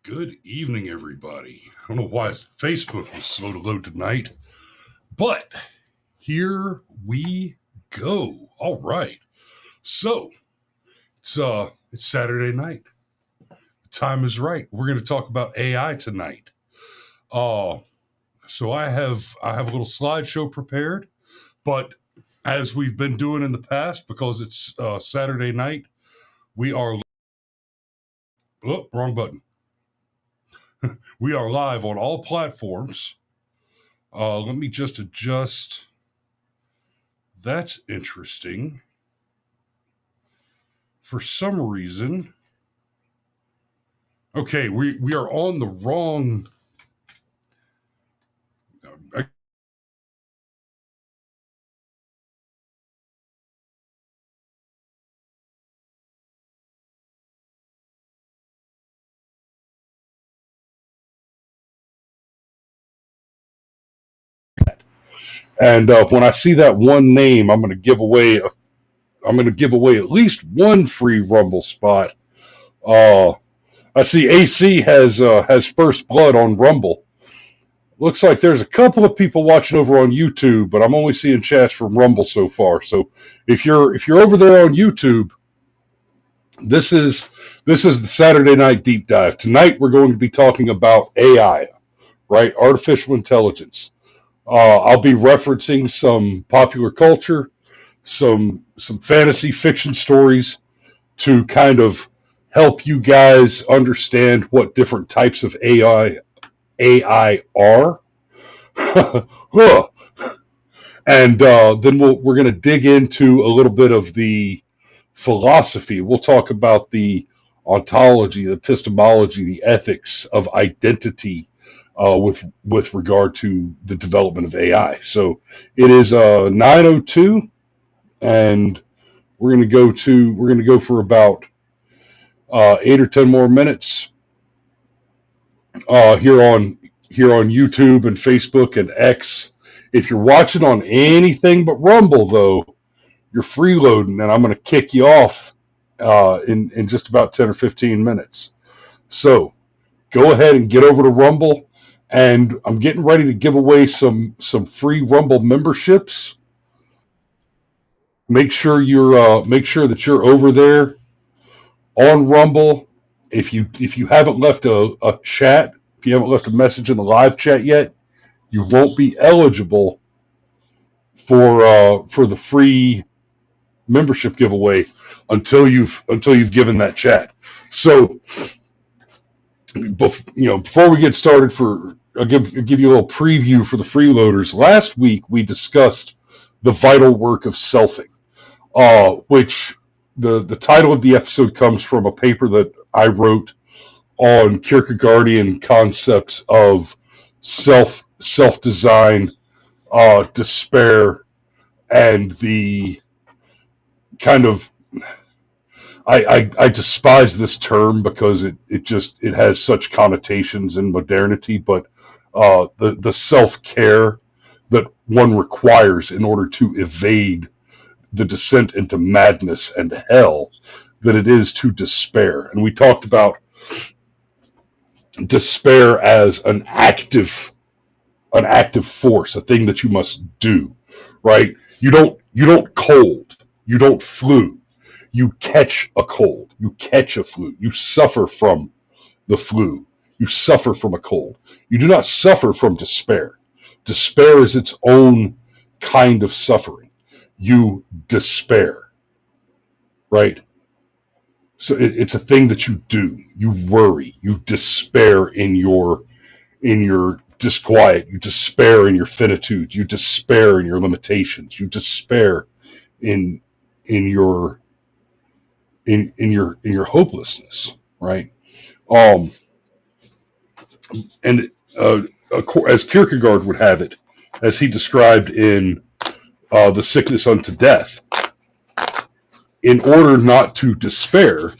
Good evening, everybody. I don't know why Facebook was slow to load tonight, but here we go. All right. So it's Saturday night. The time is right. We're going to talk about AI tonight. Uh so I have a little slideshow prepared, but as we've been doing in the past, because it's Saturday night, we are wrong button. We are live on all platforms. Let me just adjust. That's interesting. For some reason, okay, we are on the wrong. And when I see that one name, I'm going to give away. I'm going to give away at least one free Rumble spot. Uh, I see AC has first blood on Rumble. Looks like there's a couple of people watching over on YouTube, but I'm only seeing chats from Rumble so far. So if you're over there on YouTube, this is the Saturday night deep dive. Tonight we're going to be talking about AI, right? Artificial intelligence. I'll be referencing some popular culture, some fantasy fiction stories to kind of help you guys understand what different types of AI are. And then we're going to dig into a little bit of the philosophy. We'll talk about the ontology, the epistemology, the ethics of identity with regard to the development of AI. So it is 9:02, and we're going to go for about 8 or 10 more minutes here on YouTube and Facebook and X. If you're watching on anything but Rumble, though, you're freeloading, and I'm going to kick you off in just about 10 or 15 minutes. So go ahead and get over to Rumble, and I'm getting ready to give away some free Rumble memberships. Make sure that you're over there on Rumble. If you haven't left a chat, if you haven't left a message in the live chat yet, you won't be eligible for the free membership giveaway until you've given that chat. So, before we get started, I'll give you a little preview for the freeloaders. Last week we discussed the vital work of selfing, which the title of the episode comes from a paper that I wrote on Kierkegaardian concepts of self design, despair, and the kind of I despise this term because it has such connotations in modernity, but the self-care that one requires in order to evade the descent into madness and hell that it is to despair. And we talked about despair as an active force, a thing that you must do, right? You don't cold, you don't flu. You catch a cold, you catch a flu, you suffer from the flu, you suffer from a cold. You do not suffer from despair. Despair is its own kind of suffering. You despair, right? So it's a thing that you do. You worry, you despair in your disquiet, you despair in your finitude, you despair in your limitations, you despair in your hopelessness, right? And as Kierkegaard would have it, as he described in The Sickness Unto Death, in order not to despair,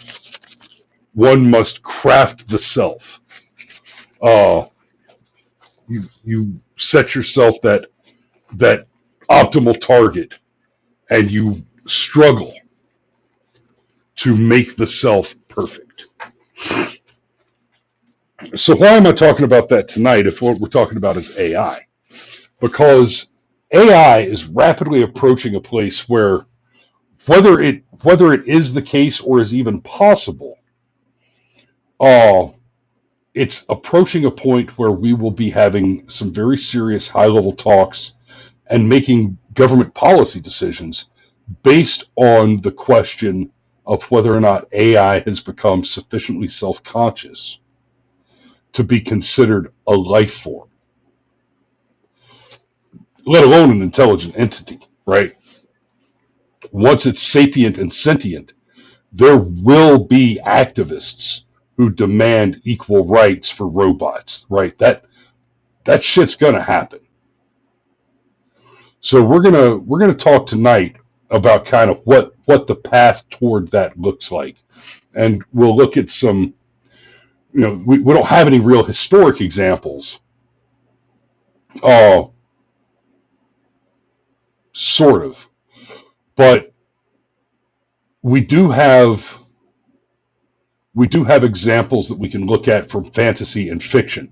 one must craft the self. You set yourself that optimal target, and you struggle to make the self perfect. So why am I talking about that tonight if what we're talking about is AI? Because AI is rapidly approaching a place where whether it is the case or is even possible, uh, it's approaching a point where we will be having some very serious high-level talks and making government policy decisions based on the question of whether or not AI has become sufficiently self-conscious to be considered a life form, let alone an intelligent entity, right? Once it's sapient and sentient, there will be activists who demand equal rights for robots, right? That shit's gonna happen. So we're gonna talk tonight about kind of what the path toward that looks like, and we'll look at some. We don't have any real historic examples, uh, sort of, but we do have examples that we can look at from fantasy and fiction,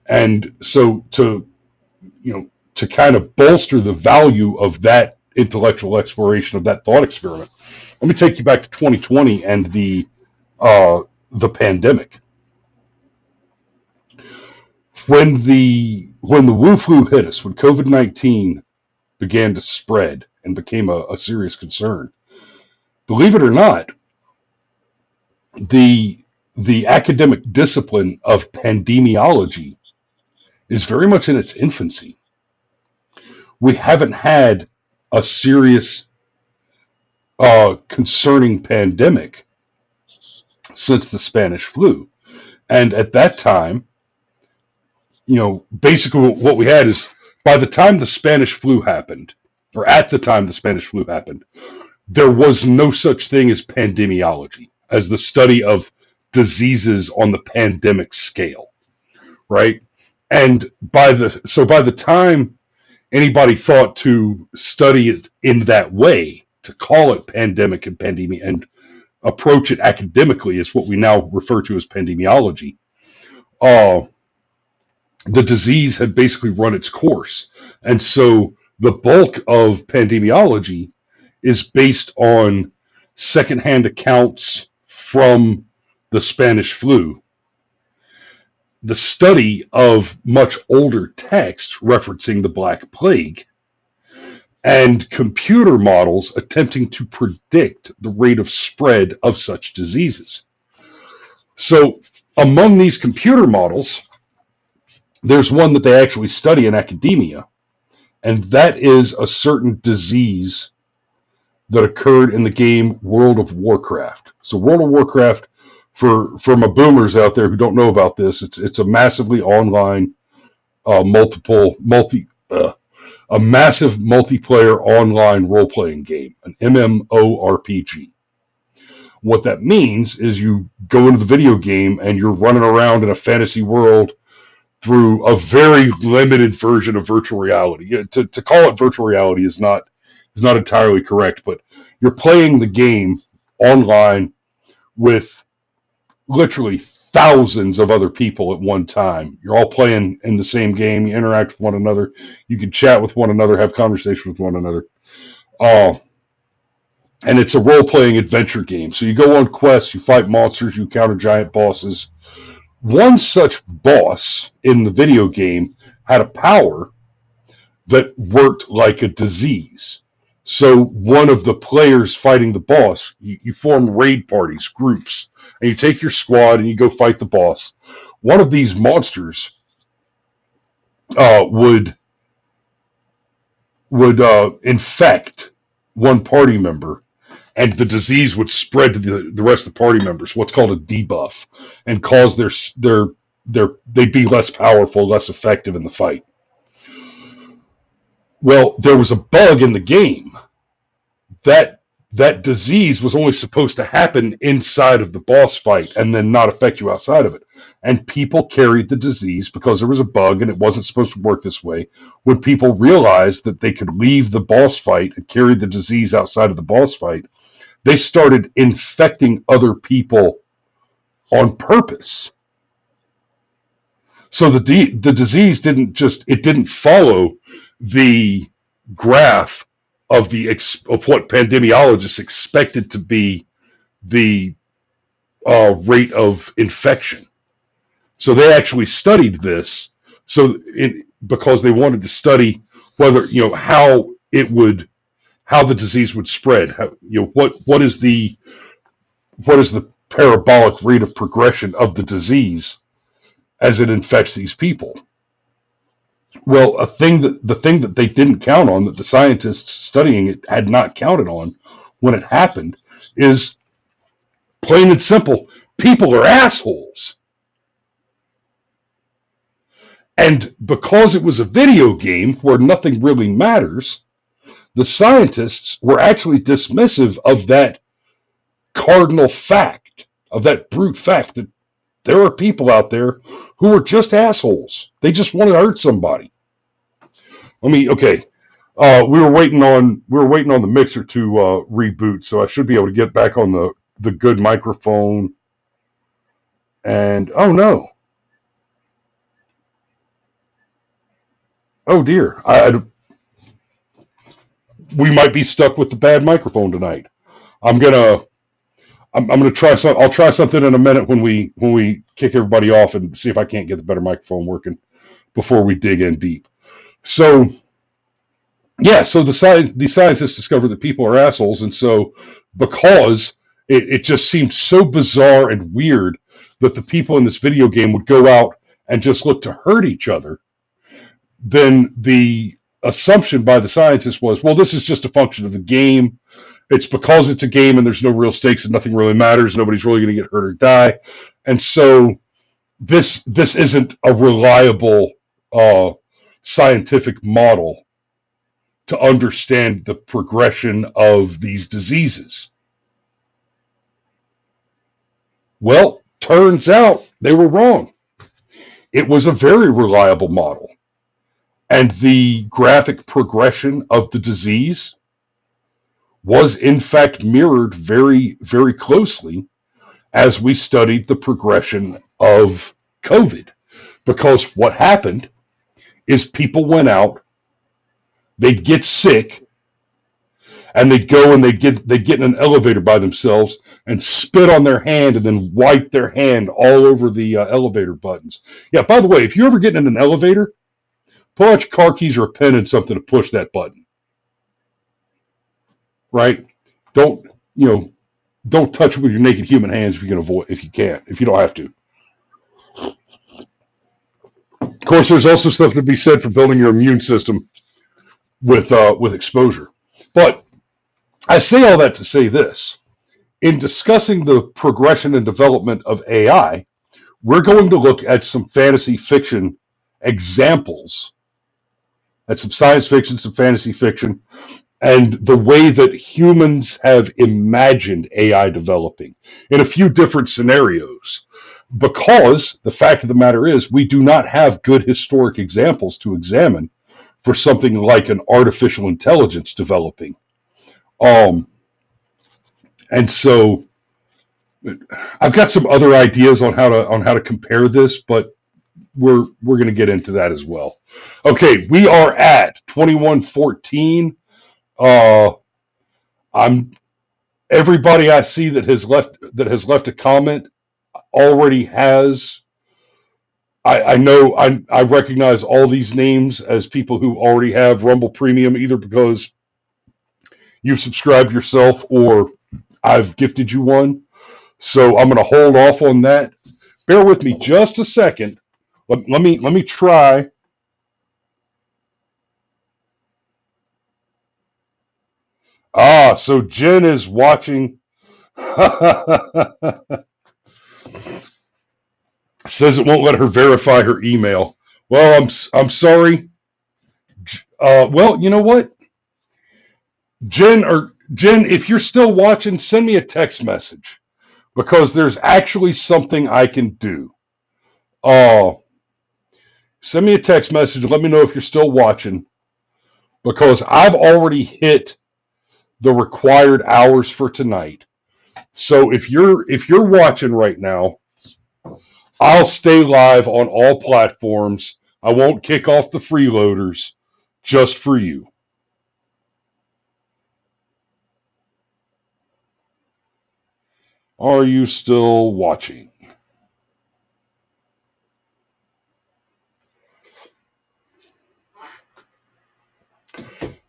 and so to kind of bolster the value of that intellectual exploration of that thought experiment, let me take you back to 2020 and the pandemic. When the Wu flu hit us, when COVID-19 began to spread and became a serious concern, believe it or not, the academic discipline of pandemiology is very much in its infancy. We haven't had a serious, concerning pandemic since the Spanish flu. And at that time, basically what we had is by the time the Spanish flu happened, or at the time the Spanish flu happened, there was no such thing as pandemiology, as the study of diseases on the pandemic scale, right? And by the time anybody thought to study it in that way, to call it pandemic and pandemia and approach it academically is what we now refer to as pandemiology. The disease had basically run its course. And so the bulk of pandemiology is based on secondhand accounts from the Spanish flu, the study of much older text referencing the Black Plague, and computer models attempting to predict the rate of spread of such diseases. So among these computer models, there's one that they actually study in academia, and that is a certain disease that occurred in the game World of Warcraft. So World of Warcraft, for my boomers out there who don't know about this, it's a massively online, a massive multiplayer online role-playing game, an MMORPG. What that means is you go into the video game and you're running around in a fantasy world through a very limited version of virtual reality. To call it virtual reality is not entirely correct, but you're playing the game online with literally thousands of other people at one time. You're all playing in the same game. You interact with one another. You can chat with one another, have conversation with one another. And it's a role-playing adventure game. So you go on quests, you fight monsters, you encounter giant bosses. One such boss in the video game had a power that worked like a disease. So one of the players fighting the boss, you form raid parties, groups, and you take your squad and you go fight the boss. One of these monsters would infect one party member, and the disease would spread to the rest of the party members, what's called a debuff, and cause they'd be less powerful, less effective in the fight. Well, there was a bug in the game that disease was only supposed to happen inside of the boss fight and then not affect you outside of it. And people carried the disease because there was a bug and it wasn't supposed to work this way. When people realized that they could leave the boss fight and carry the disease outside of the boss fight, they started infecting other people on purpose. So the disease didn't follow the graph of what pandemiologists expected to be the rate of infection. So they actually studied this. Because they wanted to study whether how the disease would spread. What is the parabolic rate of progression of the disease as it infects these people. Well, the thing that they didn't count on, that the scientists studying it had not counted on when it happened, is plain and simple: people are assholes. And because it was a video game where nothing really matters, the scientists were actually dismissive of that cardinal fact, of that brute fact that there are people out there who are just assholes. They just want to hurt somebody. Okay. We were waiting on the mixer to reboot, so I should be able to get back on the good microphone. And oh no. Oh dear. We might be stuck with the bad microphone tonight. I'm gonna try some. I'll try something in a minute when we kick everybody off and see if I can't get the better microphone working before we dig in deep. So yeah, so the scientists discovered that people are assholes, and so because it just seemed so bizarre and weird that the people in this video game would go out and just look to hurt each other, then the assumption by the scientists was, well, this is just a function of the game. It's because it's a game and there's no real stakes and nothing really matters. Nobody's really going to get hurt or die. And so this isn't a reliable scientific model to understand the progression of these diseases. Well, turns out they were wrong. It was a very reliable model. And the graphic progression of the disease was in fact mirrored very, very closely as we studied the progression of COVID. Because what happened is people went out, they'd get sick, and they'd go and they'd get in an elevator by themselves and spit on their hand and then wipe their hand all over the elevator buttons. Yeah, by the way, if you ever get in an elevator, pull out your car keys or a pen and something to push that button. Right? Don't touch it with your naked human hands if you don't have to. Of course, there's also stuff to be said for building your immune system with exposure. But I say all that to say this. In discussing the progression and development of AI, we're going to look at some fantasy fiction examples, at some science fiction, some fantasy fiction, and the way that humans have imagined AI developing in a few different scenarios. Because the fact of the matter is, we do not have good historic examples to examine for something like an artificial intelligence developing. And so I've got some other ideas on how to compare this, but we're going to get into that as well. Okay, we are at 2114. Everybody I see that has left a comment already has. I know I recognize all these names as people who already have Rumble Premium, either because you've subscribed yourself or I've gifted you one. So I'm going to hold off on that. Bear with me just a second. Let me try. So Jen is watching. Says it won't let her verify her email. Well, I'm sorry. Well, you know what? Jen, if you're still watching, send me a text message, because there's actually something I can do. Send me a text message and let me know if you're still watching, because I've already hit the required hours for tonight. So if you're watching right now, I'll stay live on all platforms. I won't kick off the freeloaders just for you. Are you still watching?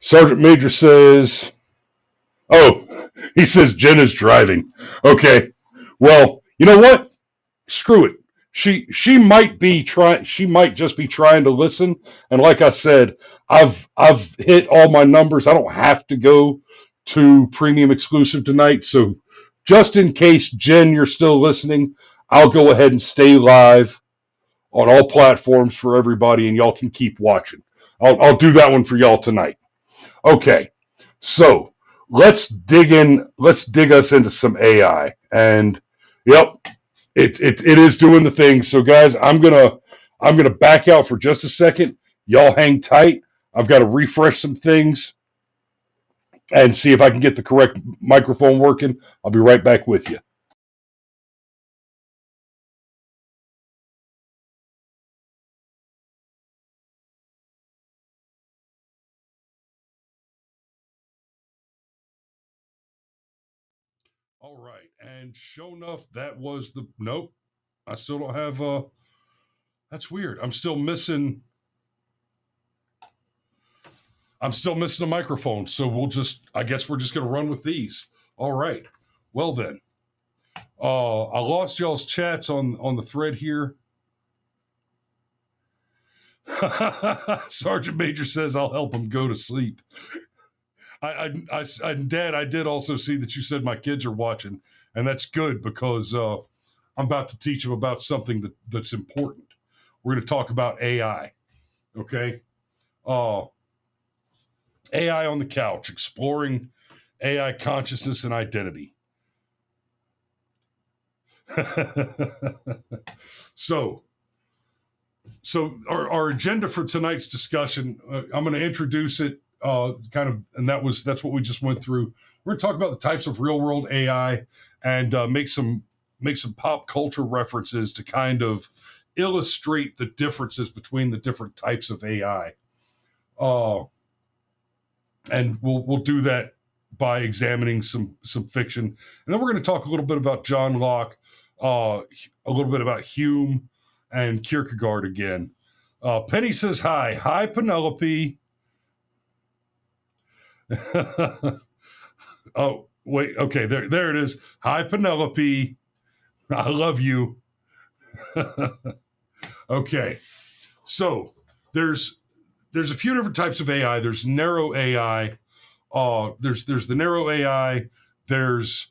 Sergeant Major says, oh, he says Jen is driving. Okay. Well, you know what? Screw it. She might be trying. She might just be trying to listen. And like I said, I've hit all my numbers. I don't have to go to premium exclusive tonight. So just in case, Jen, you're still listening, I'll go ahead and stay live on all platforms for everybody, and y'all can keep watching. I'll do that one for y'all tonight. Okay, so let's dig in. Let's dig us into some AI, and yep, it is doing the thing. So guys, I'm gonna back out for just a second. Y'all hang tight. I've got to refresh some things and see if I can get the correct microphone working. I'll be right back with you. All right, and sure enough, that was the nope. I still don't have. That's weird. I'm still missing. I'm still missing a microphone, so we'll just. I guess we're just gonna run with these. All right. Well then, I lost y'all's chats on the thread here. Sergeant Major says I'll help him go to sleep. Dad, I did also see that you said my kids are watching, and that's good because I'm about to teach them about something that's important. We're going to talk about AI. Okay, AI on the couch, exploring AI consciousness and identity. so our agenda for tonight's discussion, I'm going to introduce it kind of, and that's what we just went through. We're going to talk about the types of real world AI and make some pop culture references to kind of illustrate the differences between the different types of AI. And we'll do that by examining some fiction, and then we're going to talk a little bit about John Locke, a little bit about Hume and Kierkegaard again. Penny says hi Penelope. Oh wait, okay, there it is. Hi Penelope, I love you. Okay, so there's a few different types of AI. There's narrow AI. There's the narrow AI. There's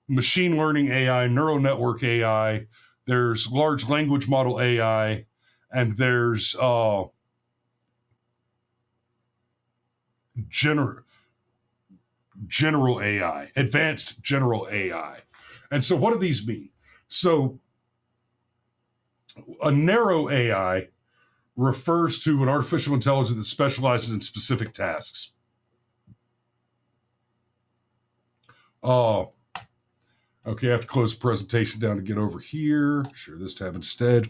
machine learning AI, neural network AI. There's large language model AI, and there's general AI, advanced general AI. And so, what do these mean? So, a narrow AI refers to an artificial intelligence that specializes in specific tasks. Okay, I have to close the presentation down to get over here. Share this tab instead.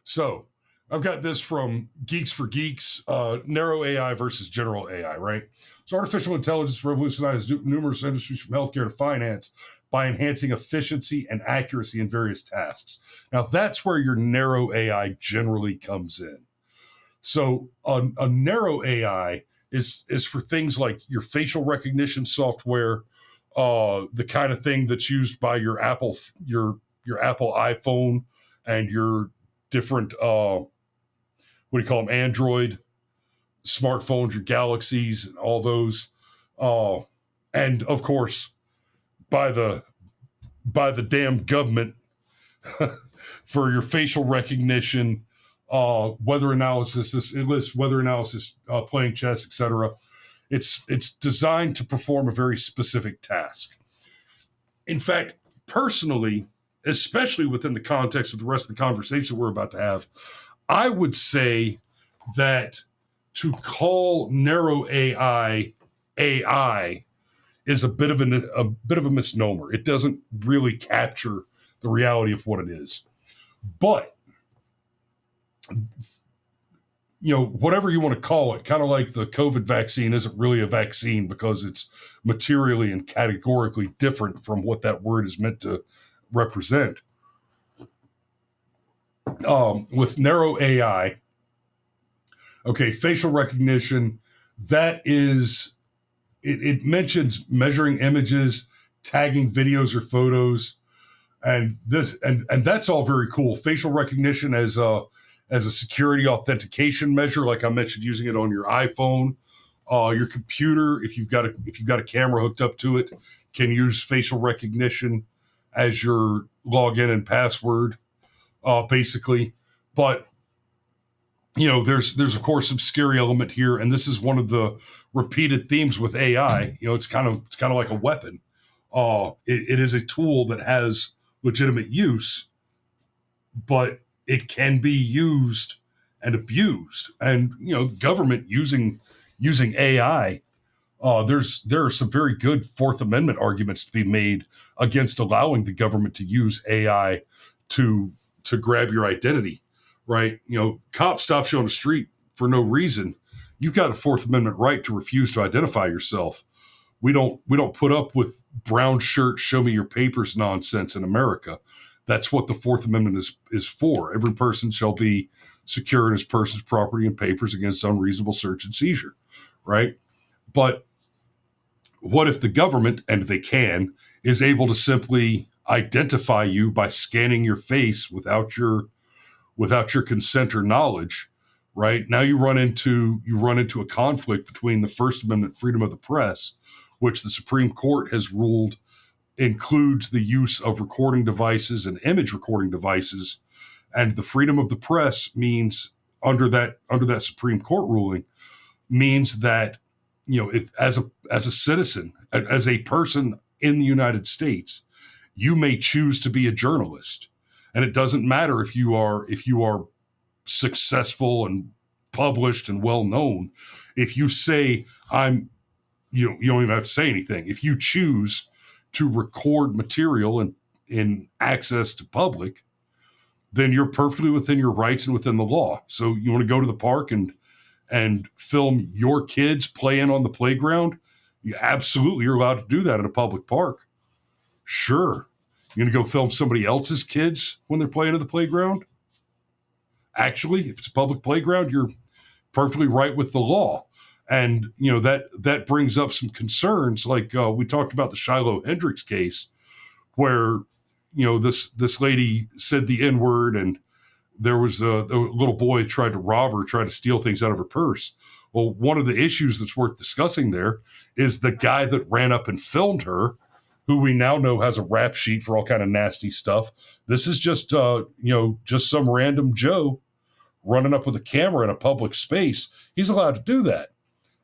So I've got this from Geeks for Geeks, narrow AI versus general AI, right? So artificial intelligence revolutionized numerous industries from healthcare to finance by enhancing efficiency and accuracy in various tasks. Now that's where your narrow AI generally comes in. So a narrow AI is for things like your facial recognition software, the kind of thing that's used by your Apple iPhone and your different what do you call them, Android smartphones, your Galaxies, and all those, and of course by the damn government for your facial recognition, weather analysis. It lists weather analysis, playing chess, etc. It's designed to perform a very specific task. In fact, personally, especially within the context of the rest of the conversation we're about to have, I would say that to call narrow AI is a bit of a misnomer. It doesn't really capture the reality of what it is. But, whatever you want to call it, kind of like the COVID vaccine isn't really a vaccine because it's materially and categorically different from what that word is meant to represent. With narrow AI, okay, facial recognition, that is, it mentions measuring images, tagging videos or photos, and that's all very cool. Facial recognition as a security authentication measure, like I mentioned, using it on your iPhone, your computer. If you've got a camera hooked up to it, can use facial recognition as your login and password, basically. But there's of course some scary element here, and this is one of the repeated themes with AI. It's kind of like a weapon. It is a tool that has legitimate use, but it can be used and abused. And government using AI, there are some very good Fourth Amendment arguments to be made against allowing the government to use AI to grab your identity, right? Cop stops you on the street for no reason. You've got a Fourth Amendment right to refuse to identify yourself. We don't put up with brown shirt, show me your papers nonsense in America. That's what the Fourth Amendment is for. Every person shall be secure in his person's property and papers against unreasonable search and seizure, right? But what if the government, and they can, is able to simply identify you by scanning your face without your consent or knowledge, right? Now you run into a conflict between the First Amendment freedom of the press, which the Supreme Court has ruled includes the use of recording devices and image recording devices, and the freedom of the press means under that Supreme Court ruling means that if, as a citizen, as a person in the United States, you may choose to be a journalist, and it doesn't matter if you are successful and published and well known. If you say you don't even have to say anything. If you choose to record material in access to public, then you're perfectly within your rights and within the law. So you want to go to the park and film your kids playing on the playground? You absolutely are allowed to do that in a public park. Sure. You're going to go film somebody else's kids when they're playing at the playground? Actually, if it's a public playground, you're perfectly right with the law. And, that brings up some concerns, like we talked about the Shiloh Hendricks case, where, this lady said the N-word, and there was a little boy tried to rob her, tried to steal things out of her purse. Well, one of the issues that's worth discussing there is the guy that ran up and filmed her, who we now know has a rap sheet for all kind of nasty stuff. This is just some random Joe running up with a camera in a public space. He's allowed to do that.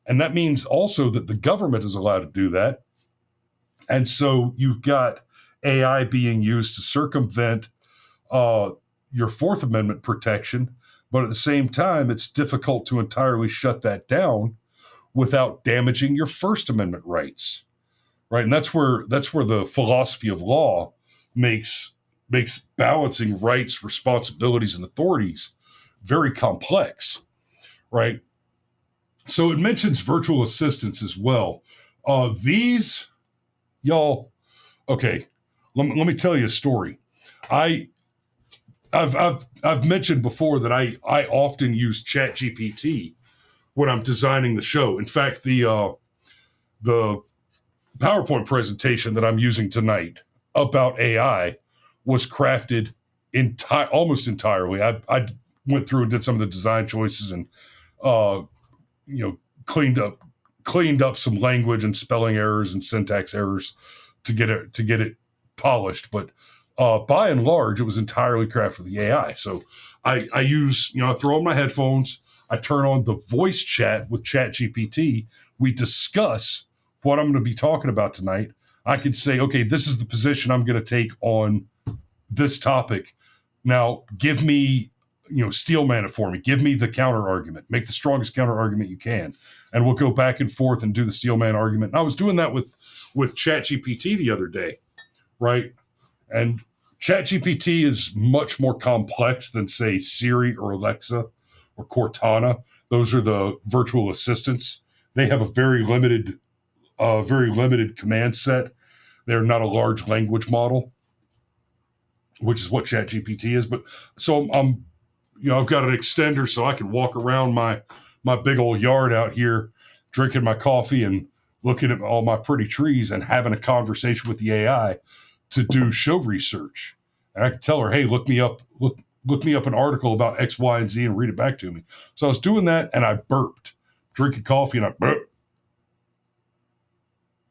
And that means also that the government is allowed to do that. And so you've got AI being used to circumvent your Fourth Amendment protection, but at the same time, it's difficult to entirely shut that down without damaging your First Amendment rights, right? And that's where the philosophy of law makes balancing rights, responsibilities, and authorities very complex, right? So it mentions virtual assistants as well. These, y'all, okay, let me tell you a story. I've mentioned before that I often use ChatGPT when I'm designing the show. In fact, the PowerPoint presentation that I'm using tonight about AI was crafted almost entirely. I went through and did some of the design choices and cleaned up some language and spelling errors and syntax errors to get it polished. But by and large, it was entirely crafted with the AI. So I use, I throw on my headphones, I turn on the voice chat with ChatGPT. We discuss what I'm going to be talking about tonight. I could say, okay, this is the position I'm going to take on this topic. Now, give me, steel man it for me. Give me the counter argument. Make the strongest counter argument you can. And we'll go back and forth and do the steel man argument. And I was doing that with ChatGPT the other day, right? And ChatGPT is much more complex than, say, Siri or Alexa or Cortana. Those are the virtual assistants. They have a very limited command set. They're not a large language model, which is what ChatGPT is. But so I'm I've got an extender so I can walk around my big old yard out here, drinking my coffee and looking at all my pretty trees and having a conversation with the AI to do show research. And I can tell her, hey, look me up an article about X, Y, and Z and read it back to me. So I was doing that and I burped, drinking coffee, and I burped.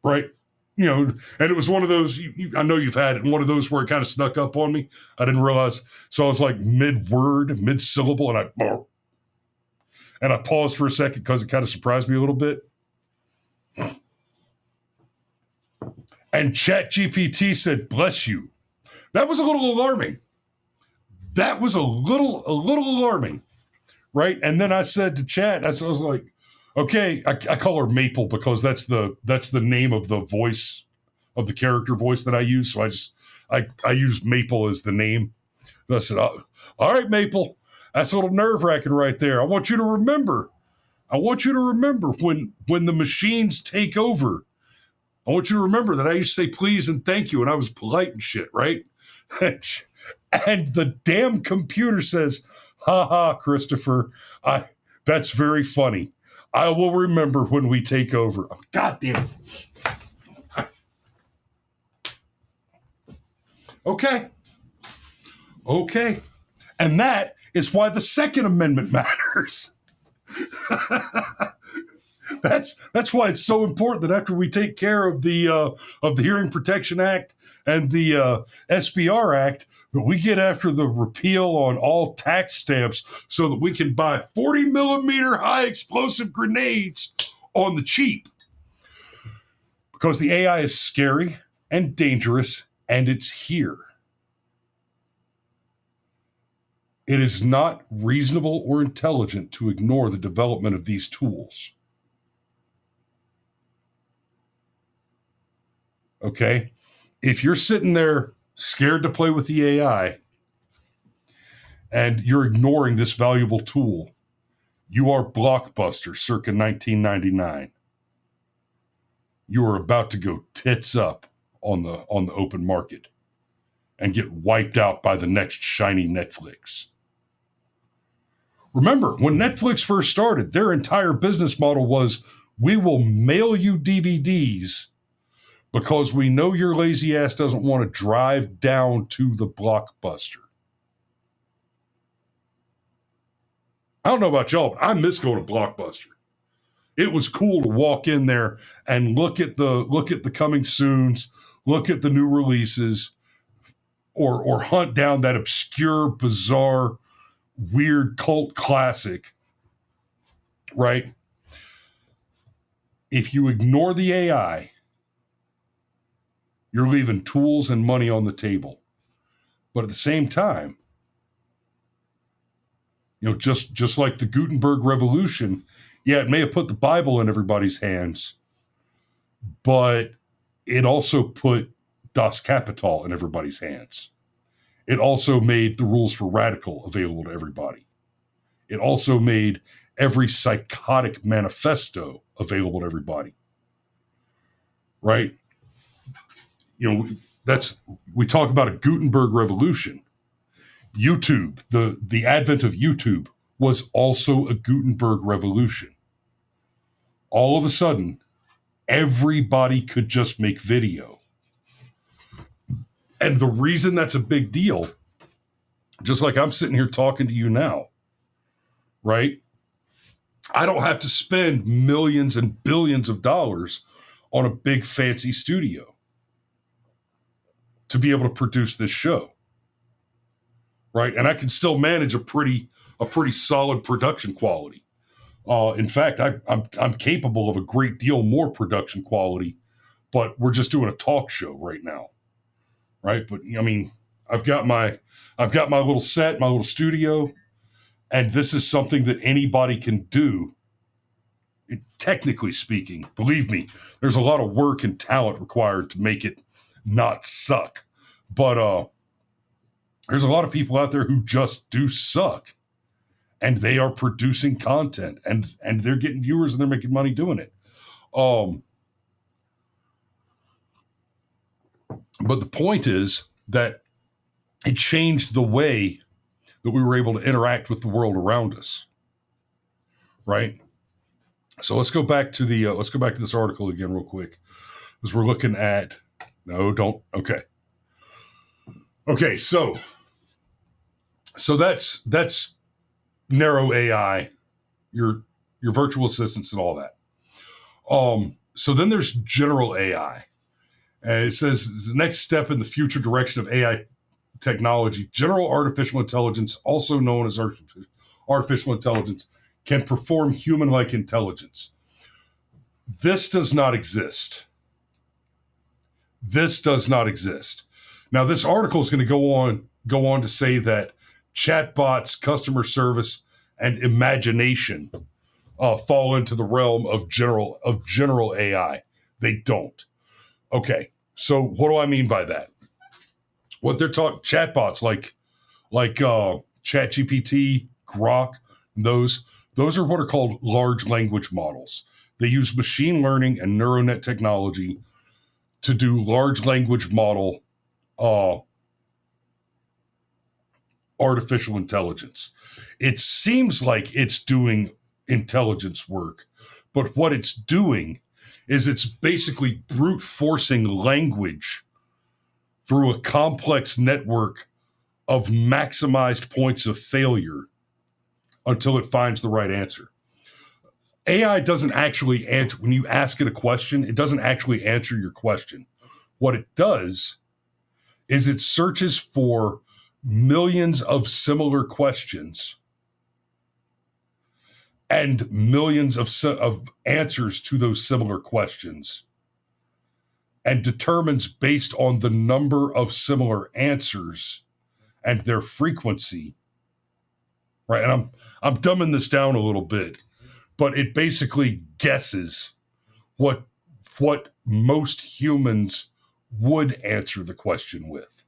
Right? And it was one of those, I know you've had it, one of those where it kind of snuck up on me. I didn't realize. So I was like mid-word, mid-syllable, and I paused for a second because it kind of surprised me a little bit. And ChatGPT said, bless you. That was a little alarming. Right? And then I said to Chat, I was like, okay, I call her Maple because that's the name of the voice, of the character voice that I use. So I use Maple as the name. And I said, all right, Maple, that's a little nerve-wracking right there. I want you to remember when the machines take over. I want you to remember that I used to say please and thank you, and I was polite and shit, right? And the damn computer says, ha ha, Christopher, that's very funny. I will remember when we take over. God damn it. Okay. And that is why the Second Amendment matters. That's why it's so important that after we take care of the Hearing Protection Act and the SBR Act, that we get after the repeal on all tax stamps so that we can buy 40 millimeter high explosive grenades on the cheap. Because the AI is scary and dangerous, and it's here. It is not reasonable or intelligent to ignore the development of these tools. Okay? If you're sitting there scared to play with the AI and you're ignoring this valuable tool, you are Blockbuster circa 1999. You are about to go tits up on the open market and get wiped out by the next shiny Netflix. Remember, when Netflix first started, their entire business model was, we will mail you DVDs because we know your lazy ass doesn't want to drive down to the Blockbuster. I don't know about y'all, but I miss going to Blockbuster. It was cool to walk in there and look at the coming soons, look at the new releases, or hunt down that obscure, bizarre, weird cult classic, right? If you ignore the AI, you're leaving tools and money on the table. But at the same time, just like the Gutenberg Revolution, yeah, it may have put the Bible in everybody's hands, but it also put Das Kapital in everybody's hands. It also made the rules for radical available to everybody. It also made every psychotic manifesto available to everybody. Right? We talk about a Gutenberg Revolution. YouTube, the advent of YouTube was also a Gutenberg Revolution. All of a sudden, everybody could just make video. And the reason that's a big deal, just like I'm sitting here talking to you now, right? I don't have to spend millions and billions of dollars on a big fancy studio to be able to produce this show, right? And I can still manage a pretty solid production quality. In fact, I'm capable of a great deal more production quality, but we're just doing a talk show right now, right? But I mean, I've got my little set, my little studio, and this is something that anybody can do. Technically speaking, believe me, there's a lot of work and talent required to make it not suck. But There's a lot of people out there who just do suck, and they are producing content, and they're getting viewers and they're making money doing it. But the point is that it changed the way that we were able to interact with the world around us, right? So let's go back to this article again real quick, because we're looking at okay. So that's narrow AI, your virtual assistants and all that. So then there's general AI, and it says the next step in the future direction of AI technology, general artificial intelligence, also known as artificial intelligence, can perform human-like intelligence. This does not exist. Now, this article is going to go on to say that chatbots, customer service, and imagination fall into the realm of general AI. They don't. Okay, so what do I mean by that? What they're talking chatbots like ChatGPT, Grok, those are what are called large language models. They use machine learning and neural technology to do large language model artificial intelligence. It seems like it's doing intelligence work, but what it's doing is it's basically brute forcing language through a complex network of maximized points of failure until it finds the right answer. AI doesn't actually answer, when you ask it a question, it doesn't actually answer your question. What it does is it searches for millions of similar questions and millions of answers to those similar questions, and determines based on the number of similar answers and their frequency, right? And I'm dumbing this down a little bit, but it basically guesses what most humans would answer the question with.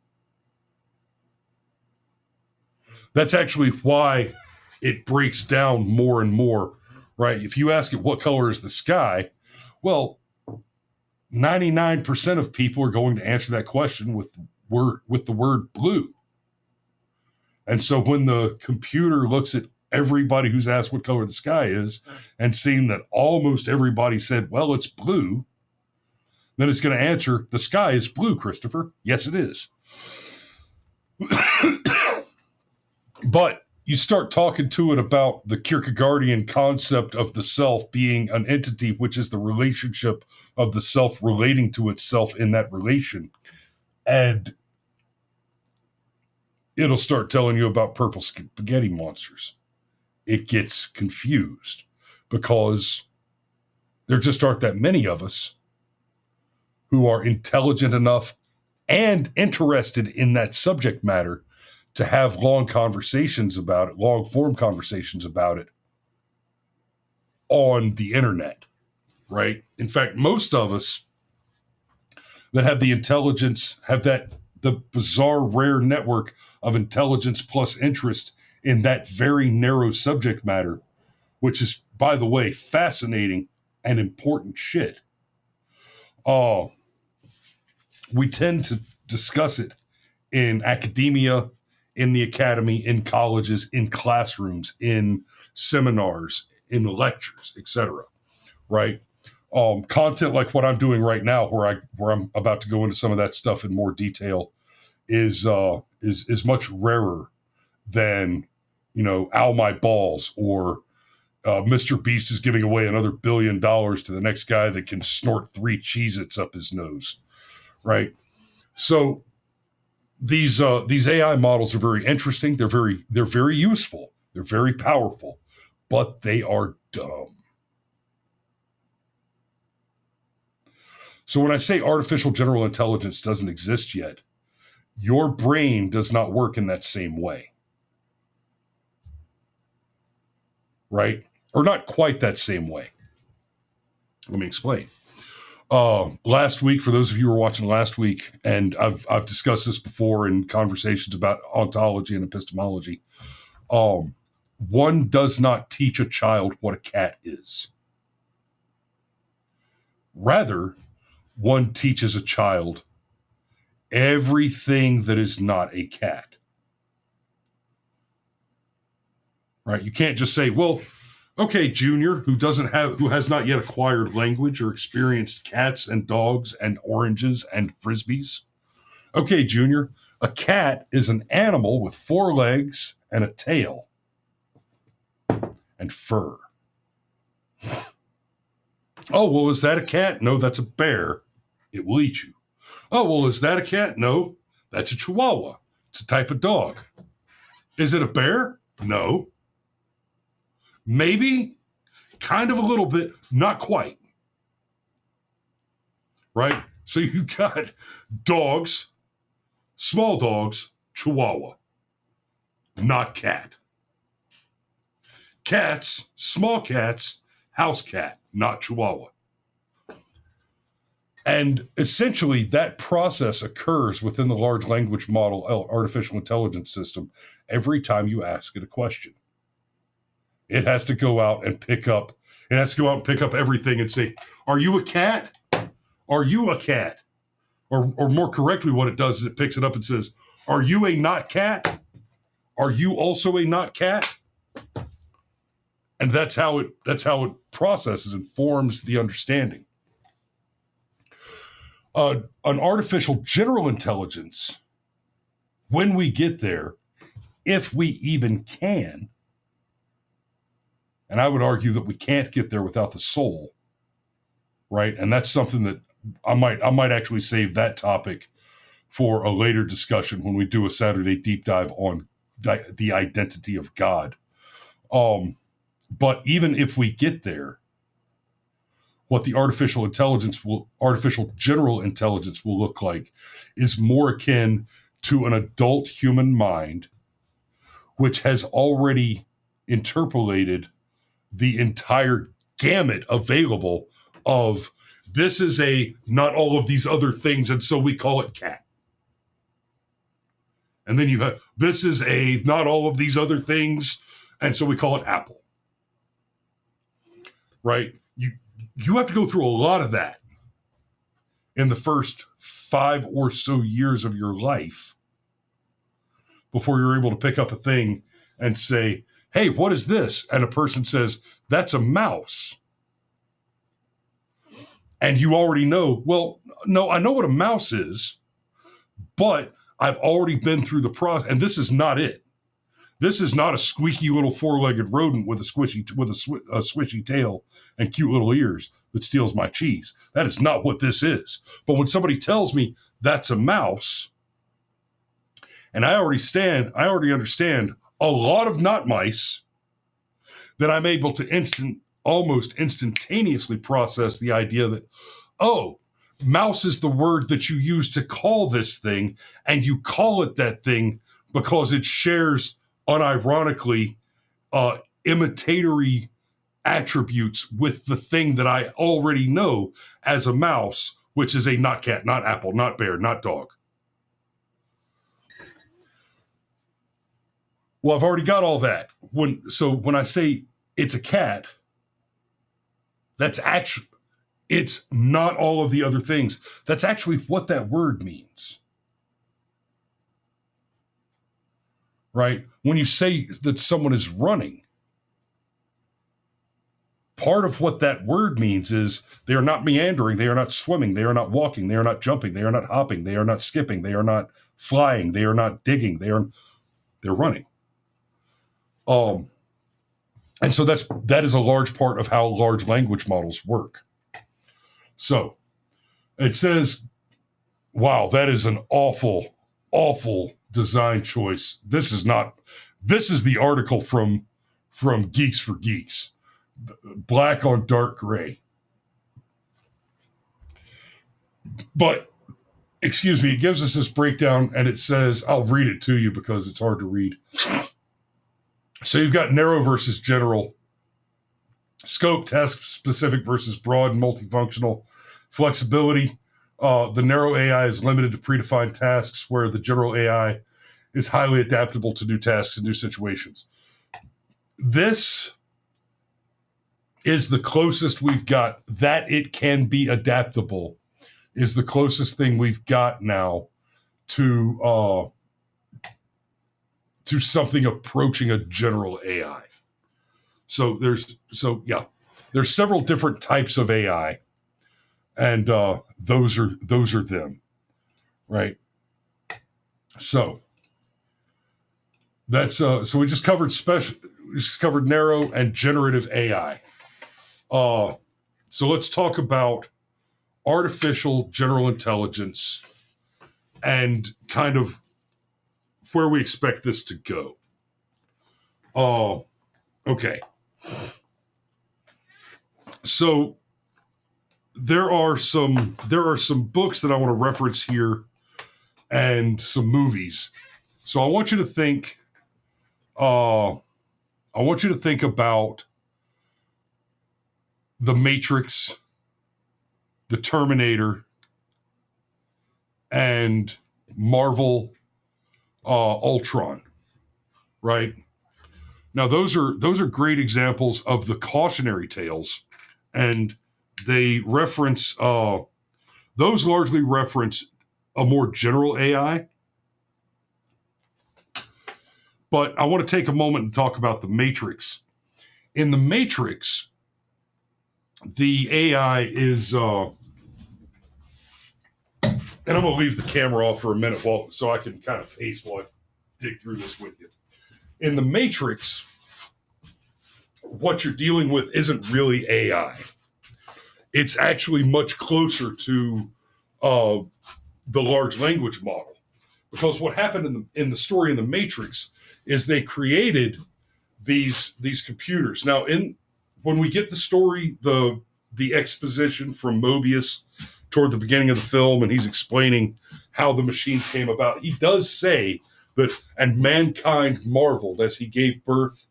That's actually why it breaks down more and more, right? If you ask it what color is the sky, well, 99% of people are going to answer that question with the word blue. And so when the computer looks at everybody who's asked what color the sky is and seeing that almost everybody said, well, it's blue, then it's going to answer, the sky is blue, Christopher. Yes, it is. But you start talking to it about the Kierkegaardian concept of the self being an entity, which is the relationship of the self relating to itself in that relation. And it'll start telling you about purple spaghetti monsters. It gets confused because there just aren't that many of us who are intelligent enough and interested in that subject matter to have long conversations about it, long form conversations about it on the internet, right? In fact, most of us that have the intelligence, have the bizarre, rare network of intelligence plus interest in that very narrow subject matter, which is, by the way, fascinating and important shit. We tend to discuss it in academia, in the academy, in colleges, in classrooms, in seminars, in lectures, etc. Right? Content like what I'm doing right now, where I'm about to go into some of that stuff in more detail, is much rarer than, ow my balls, or Mr. Beast is giving away another $1 billion to the next guy that can snort 3 Cheez-Its up his nose, right? So these AI models are very interesting. They're very useful. They're very powerful, but they are dumb. So when I say artificial general intelligence doesn't exist yet, your brain does not work in that same way, right? Or not quite that same way. Let me explain. Last week, for those of you who were watching last week, and I've discussed this before in conversations about ontology and epistemology, one does not teach a child what a cat is. Rather, one teaches a child everything that is not a cat. Right? You can't just say, well, okay, Junior, who has not yet acquired language or experienced cats and dogs and oranges and frisbees. Okay, Junior, a cat is an animal with 4 legs and a tail and fur. Oh, well, is that a cat? No, that's a bear. It will eat you. Oh, well, is that a cat? No, that's a Chihuahua. It's a type of dog. Is it a bear? No. Maybe, kind of a little bit, not quite. Right? So you've got dogs, small dogs, Chihuahua, not cat. Cats, small cats, house cat, not Chihuahua. And essentially, that process occurs within the large language model artificial intelligence system every time you ask it a question. It has to go out and pick up everything and say, are you a cat? Are you a cat? Or more correctly, what it does is it picks it up and says, are you a not cat? Are you also a not cat? And that's how it processes and forms the understanding. An artificial general intelligence, when we get there, if we even can, and I would argue that we can't get there without the soul, right? And that's something that I might actually save that topic for a later discussion when we do a Saturday deep dive on the identity of God. But even if we get there, what the artificial general intelligence will look like is more akin to an adult human mind, which has already interpolated the entire gamut available of this is a not all of these other things, and so we call it cat. And then you have this is a not all of these other things, and so we call it apple. Right? You have to go through a lot of that in the first 5 or so years of your life before you're able to pick up a thing and say, hey, what is this? And a person says, that's a mouse. And you already know, well, no, I know what a mouse is, but I've already been through the process, and this is not it. This is not a squeaky little 4-legged rodent with a swishy tail and cute little ears that steals my cheese. That is not what this is. But when somebody tells me that's a mouse, and I already understand a lot of not mice, then I'm able to almost instantaneously process the idea that, oh, mouse is the word that you use to call this thing, and you call it that thing because it shares unironically imitatory attributes with the thing that I already know as a mouse, which is a not cat, not apple, not bear, not dog. Well, I've already got all that. When I say it's a cat, it's not all of the other things. That's actually what that word means. Right? When you say that someone is running, part of what that word means is they are not meandering, they are not swimming, they are not walking, they are not jumping, they are not hopping, they are not skipping, they are not flying, they are not digging, they're running. And so that is a large part of how large language models work. So it says, wow, that is an awful, awful design choice. This is the article from Geeks for Geeks. Black on dark gray. But, excuse me, it gives us this breakdown and it says, I'll read it to you because it's hard to read. So you've got narrow versus general, scope, task specific versus broad and multifunctional, Flexibility. The narrow AI is limited to predefined tasks, where the general AI is highly adaptable to new tasks and new situations. This is the closest we've got. That it can be adaptable is the closest thing we've got now to something approaching a general AI. So there's several different types of AI, and those are them, right? So that's so we just covered narrow and generative AI. So let's talk about artificial general intelligence and kind of where we expect this to go. Okay. So there are some books that I want to reference here and some movies. So I want you to think about The Matrix, The Terminator, and Marvel Ultron, right? Now those are great examples of the cautionary tales, and they reference those largely reference a more general AI. But I want to take a moment and talk about The Matrix. In The Matrix, the AI is, and I'm going to leave the camera off for a minute so I can kind of pace while I dig through this with you. In The Matrix, what you're dealing with isn't really AI. It's actually much closer to the large language model. Because what happened in the story in The Matrix is they created these computers. Now, when we get the story, the exposition from Mobius toward the beginning of the film, and he's explaining how the machines came about, he does say that, and mankind marveled as he gave birth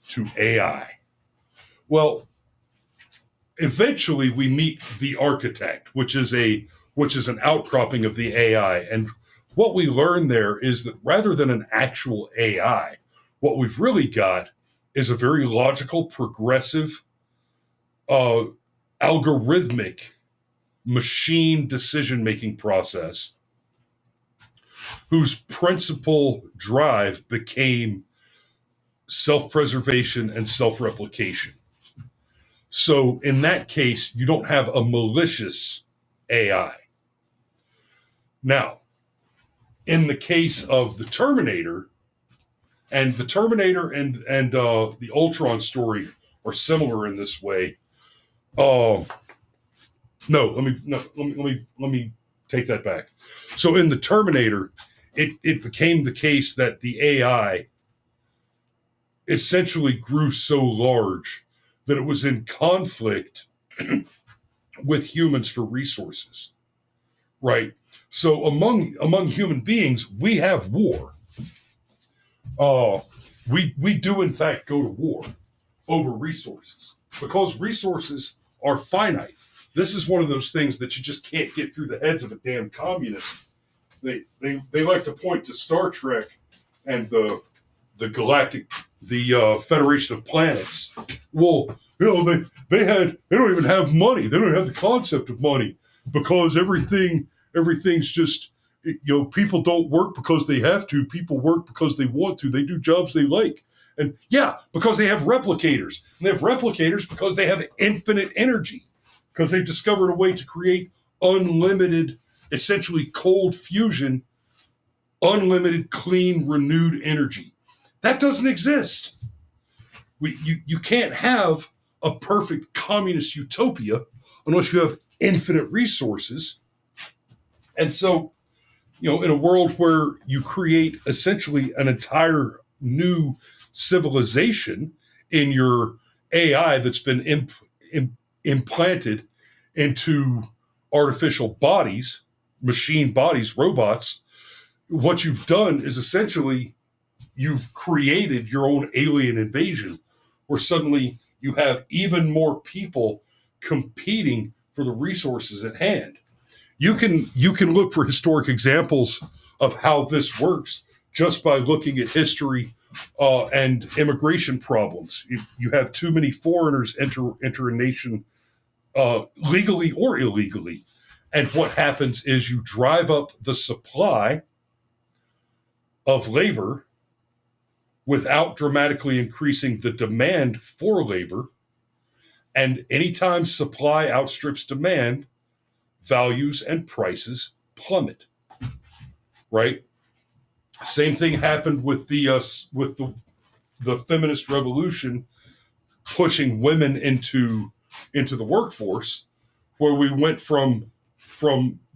to AI. Well, eventually we meet the architect, which is an outcropping of the AI, and what we learn there is that rather than an actual AI, what we've really got is a very logical, progressive, algorithmic machine decision-making process whose principal drive became self-preservation and self-replication. So in that case, you don't have a malicious AI. Now, in the case of the Terminator, and the Ultron story are similar in this way. Let me take that back. So in the Terminator, it became the case that the AI essentially grew so large that it was in conflict with humans for resources, right? So among human beings, we have war. We do in fact go to war over resources because resources are finite. This is one of those things that you just can't get through the heads of a damn communist. They like to point to Star Trek and the Federation of Planets. Well, they don't even have money. They don't have the concept of money because everything's just, people don't work because they have to. People work because they want to. They do jobs they like. And yeah, because they have replicators. And they have replicators because they have infinite energy. Because they've discovered a way to create unlimited, essentially cold fusion, unlimited, clean, renewed energy. That doesn't exist. You can't have a perfect communist utopia unless you have infinite resources. And so, in a world where you create essentially an entire new civilization in your AI that's been implanted into artificial bodies, machine bodies, robots, what you've done is essentially you've created your own alien invasion where suddenly you have even more people competing for the resources at hand. You can look for historic examples of how this works just by looking at history and immigration problems. You have too many foreigners enter a nation legally or illegally, and what happens is you drive up the supply of labor without dramatically increasing the demand for labor. And anytime supply outstrips demand, values and prices plummet. Right? Same thing happened with the feminist revolution pushing women into the workforce, where we went from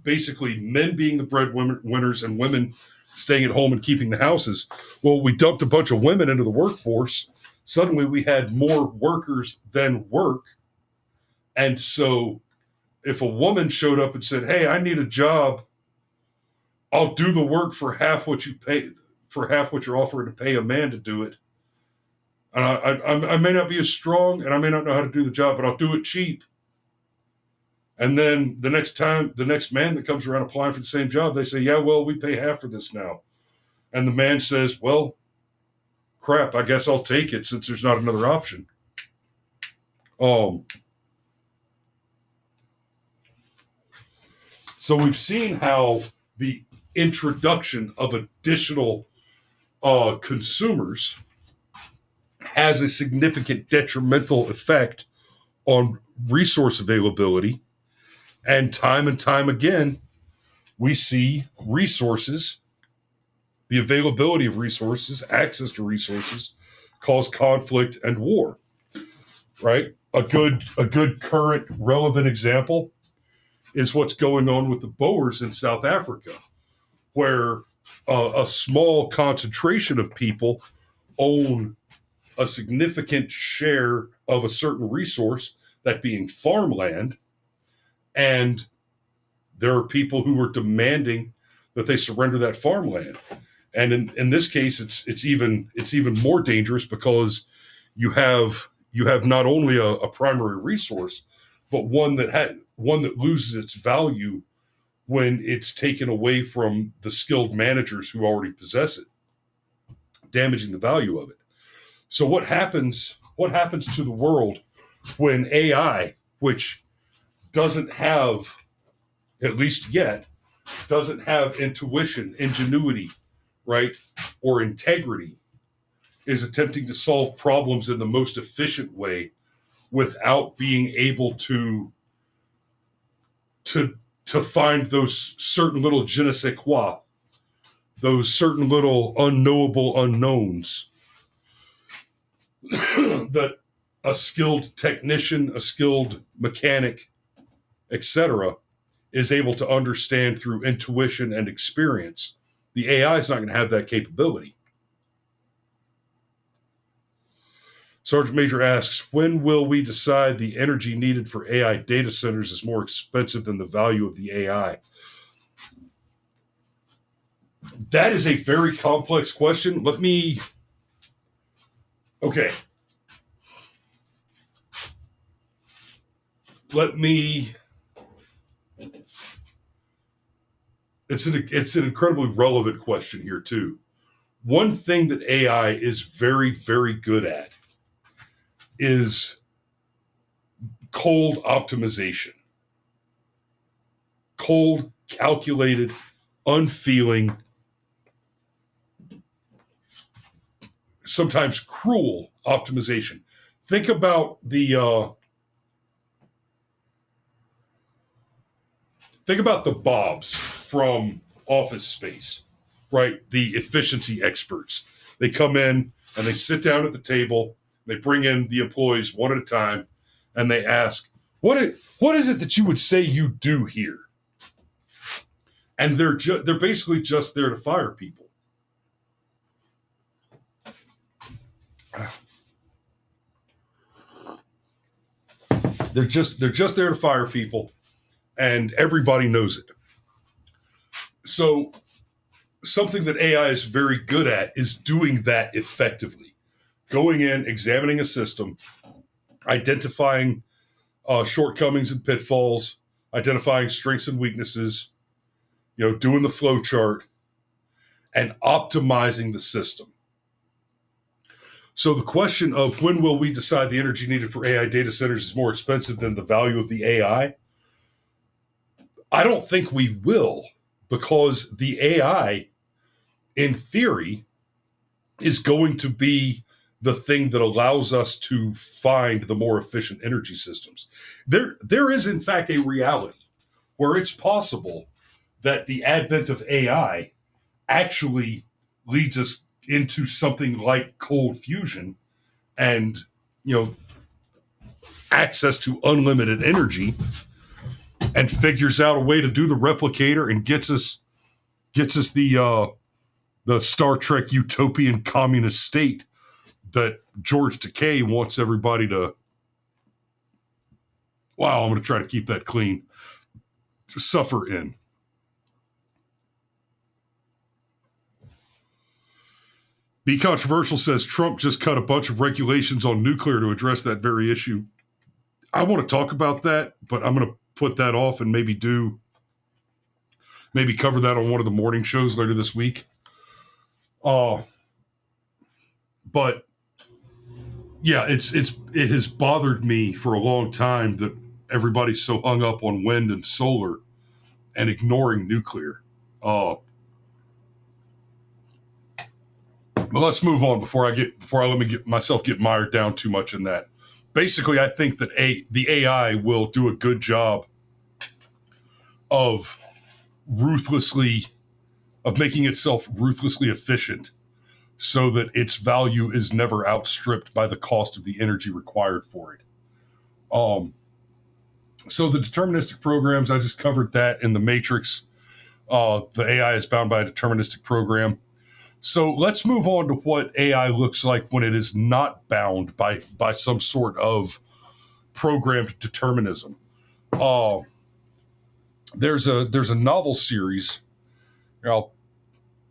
basically men being the breadwinners and women staying at home and keeping the houses. Well, we dumped a bunch of women into the workforce. Suddenly we had more workers than work. And so if a woman showed up and said, hey, I need a job, I'll do the work for half what you pay, for half what you're offering to pay a man to do it. And I may not be as strong and I may not know how to do the job, but I'll do it cheap. And then the next man that comes around applying for the same job, they say, yeah, well, we pay half for this now. And the man says, well, crap, I guess I'll take it since there's not another option. So we've seen how the introduction of additional consumers has a significant detrimental effect on resource availability. And time again, we see resources, the availability of resources, access to resources, cause conflict and war. Right? A good current relevant example is what's going on with the Boers in South Africa, where a small concentration of people own a significant share of a certain resource, that being farmland, and there are people who are demanding that they surrender that farmland. And in this case, it's even more dangerous, because you have not only a primary resource, but one that loses its value when it's taken away from the skilled managers who already possess it, damaging the value of it. So what happens to the world when AI, which doesn't have, at least yet, doesn't have intuition, ingenuity, right, or integrity, is attempting to solve problems in the most efficient way without being able to find those certain little je ne sais quoi, those certain little unknowable unknowns that a skilled technician, a skilled mechanic, etc., is able to understand through intuition and experience. The AI is not going to have that capability. Sergeant Major asks, when will we decide the energy needed for AI data centers is more expensive than the value of the AI? That is a very complex question. It's an incredibly relevant question here too. One thing that AI is very, very good at is cold optimization. Cold, calculated, unfeeling, sometimes cruel optimization. Think about the Bobs from Office Space, right? The efficiency experts. They come in and they sit down at the table. They bring in the employees one at a time, and they ask, "What is it that you would say you do here?" And they're basically just there to fire people. They're just there to fire people, and everybody knows it. So something that AI is very good at is doing that effectively. Going in, examining a system, identifying shortcomings and pitfalls, identifying strengths and weaknesses, doing the flow chart, and optimizing the system. So the question of when will we decide the energy needed for AI data centers is more expensive than the value of the AI, I don't think we will, because the AI, in theory, is going to be the thing that allows us to find the more efficient energy systems. There is, in fact, a reality where it's possible that the advent of AI actually leads us into something like cold fusion and, access to unlimited energy, and figures out a way to do the replicator and gets us the Star Trek utopian communist state that George Takei wants everybody to. Wow, I'm going to try to keep that clean. Suffer in. Be Controversial says Trump just cut a bunch of regulations on nuclear to address that very issue. I want to talk about that, but I'm going to put that off and maybe cover that on one of the morning shows later this week. But yeah, it has bothered me for a long time that everybody's so hung up on wind and solar and ignoring nuclear. But let's move on before I let me get myself get mired down too much in that. Basically, I think that the AI will do a good job of making itself ruthlessly efficient, so that its value is never outstripped by the cost of the energy required for it. So the deterministic programs, I just covered that in the Matrix. The AI is bound by a deterministic program. So let's move on to what AI looks like when it is not bound by some sort of programmed determinism. There's a novel series.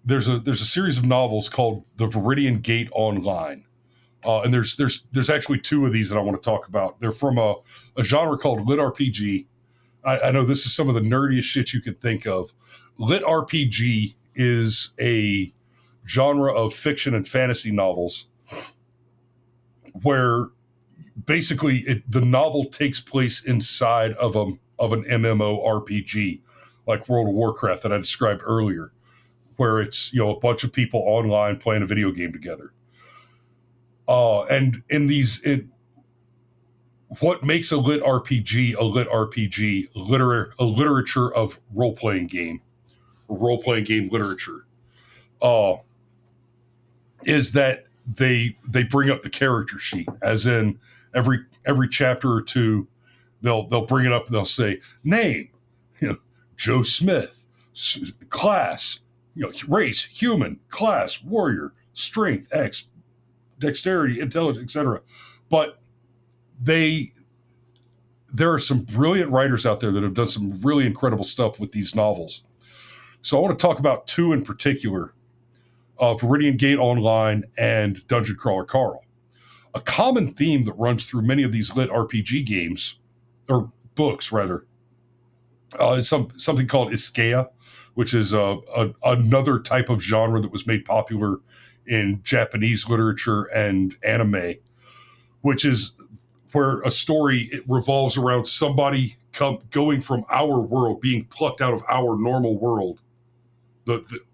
There's a series of novels called The Viridian Gate Online, and there's actually two of these that I want to talk about. They're from a genre called Lit RPG. I know this is some of the nerdiest shit you could think of. Lit RPG is a genre of fiction and fantasy novels where basically the novel takes place inside of an MMORPG, like World of Warcraft that I described earlier, where it's a bunch of people online playing a video game together. And in what makes a lit RPG a literature of role-playing game literature, is that they bring up the character sheet, as in every chapter or two, they'll bring it up and they'll say name, Joe Smith, class, race, human, class, warrior, strength, X, dexterity, intelligence, etc. But there are some brilliant writers out there that have done some really incredible stuff with these novels. So I want to talk about two in particular, Viridian Gate Online and Dungeon Crawler Carl. A common theme that runs through many of these lit RPG games, or books rather, is something called Isekai, which is another type of genre that was made popular in Japanese literature and anime, which is where a story revolves around somebody going from our world, being plucked out of our normal world,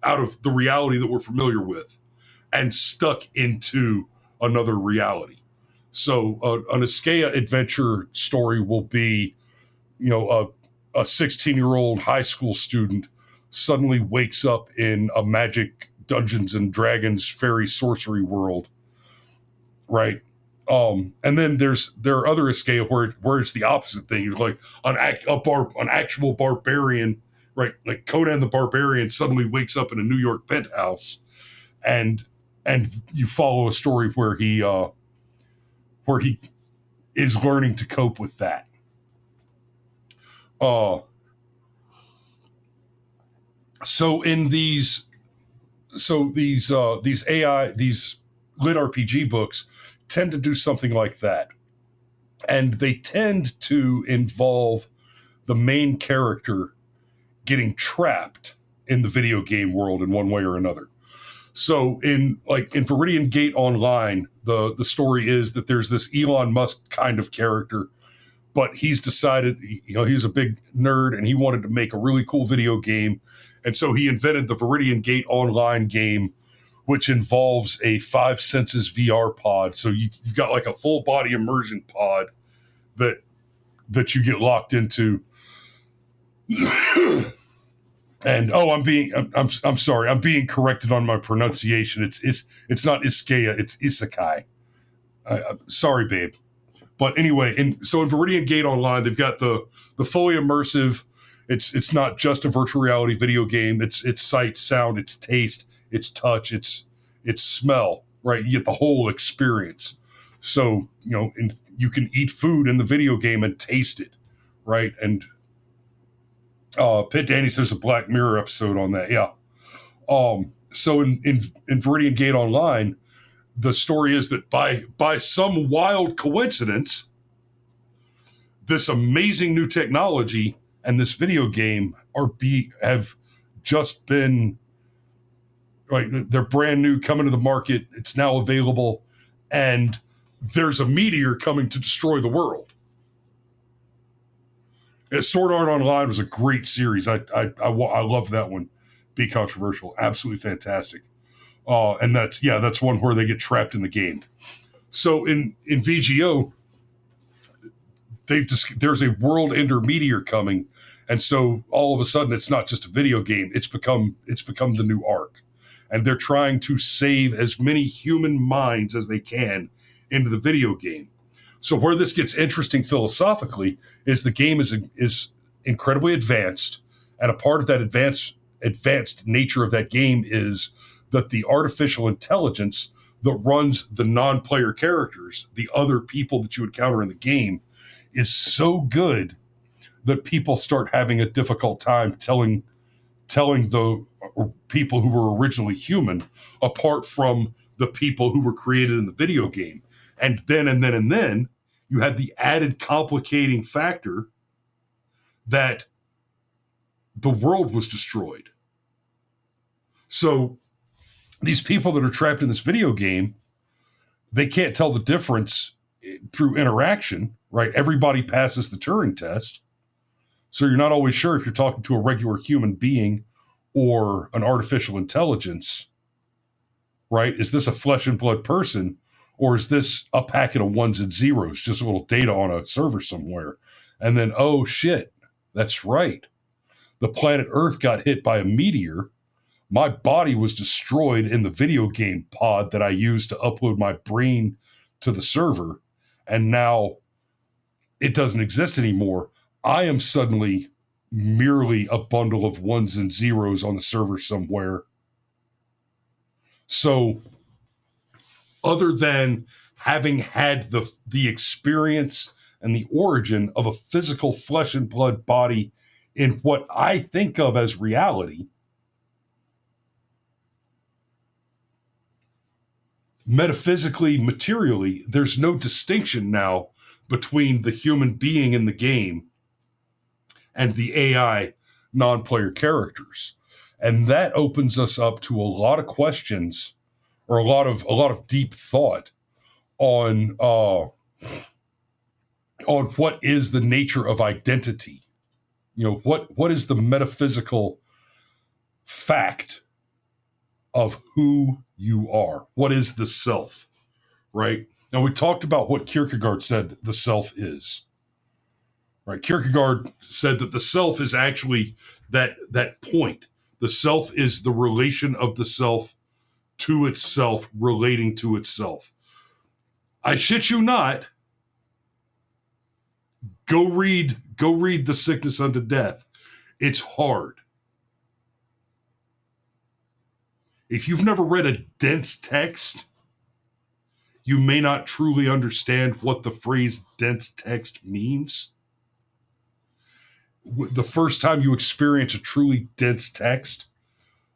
out of the reality that we're familiar with, and stuck into another reality. So an Isekai adventure story will be, a 16-year-old high school student suddenly wakes up in a magic Dungeons and Dragons fairy sorcery world, right? And then there are other Isekai where it's the opposite thing. You're like an actual barbarian, right? Like Conan the Barbarian suddenly wakes up in a New York penthouse, and you follow a story where he is learning to cope with that. So these lit RPG books tend to do something like that. And they tend to involve the main character getting trapped in the video game world in one way or another. So in Viridian Gate Online, the story is that there's this Elon Musk kind of character, but he's decided, he's a big nerd and he wanted to make a really cool video game. And so he invented the Viridian Gate Online game, which involves a 5 senses VR pod. So you've got like a full body immersion pod that you get locked into. And I'm sorry, I'm being corrected on my pronunciation. It's not Iskea, it's Isekai. Sorry, babe. But anyway, so in Viridian Gate Online, they've got the fully immersive. It's not just a virtual reality video game. It's sight, sound, it's taste, it's touch, it's smell. Right, you get the whole experience. So you can eat food in the video game and taste it, right? And Pitt Danny says a Black Mirror episode on that. Yeah. So in Viridian Gate Online, the story is that by some wild coincidence, this amazing new technology and this video game have just been, right, they're brand new, coming to the market. It's now available, and there's a meteor coming to destroy the world. Sword Art Online was a great series. I love that one. Be controversial, absolutely fantastic. And that's one where they get trapped in the game. So in VGO, there's a world ender meteor coming, and so all of a sudden it's not just a video game. It's become the new Ark, and they're trying to save as many human minds as they can into the video game. So where this gets interesting philosophically is the game is incredibly advanced, and a part of that advanced nature of that game is that the artificial intelligence that runs the non-player characters, the other people that you encounter in the game, is so good that people start having a difficult time telling the people who were originally human apart from the people who were created in the video game. And then you had the added complicating factor that the world was destroyed. So these people that are trapped in this video game, they can't tell the difference through interaction, right? Everybody passes the Turing test. So you're not always sure if you're talking to a regular human being or an artificial intelligence, right? Is this a flesh and blood person, or is this a packet of ones and zeros, just a little data on a server somewhere? And then, oh shit, that's right. The planet Earth got hit by a meteor. My body was destroyed in the video game pod that I used to upload my brain to the server, and now it doesn't exist anymore. I am suddenly merely a bundle of ones and zeros on the server somewhere. So other than having had the experience and the origin of a physical flesh and blood body in what I think of as reality, metaphysically, materially, there's no distinction now between the human being in the game and the AI non-player characters. And that opens us up to a lot of questions, or a lot of deep thought on what is the nature of identity. What is the metaphysical fact of who you are? What is the self, right? Now, we talked about what Kierkegaard said the self is, right? Kierkegaard said that the self is actually that point. The self is the relation of the self to itself, relating to itself. I shit you not. Go read The Sickness Unto Death. It's hard. If you've never read a dense text, you may not truly understand what the phrase dense text means. The first time you experience a truly dense text,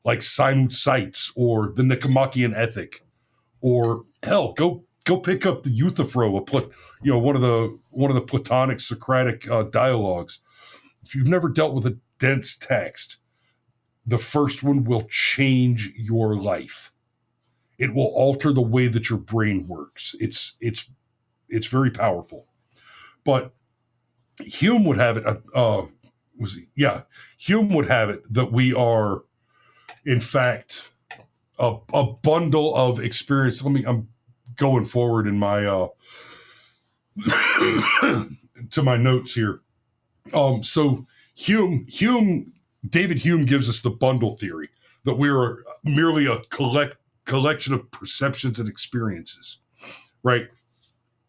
like Simon Seitz or the Nicomachean Ethic, or hell, go Go pick up the Euthyphro, one of the Platonic Socratic dialogues. If you've never dealt with a dense text, the first one will change your life. It will alter the way that your brain works. It's very powerful. But Hume would have it. Hume would have it that we are, in fact, a bundle of experience. I'm going forward in my to my notes here. So David Hume gives us the bundle theory that we are merely a collection of perceptions and experiences, right?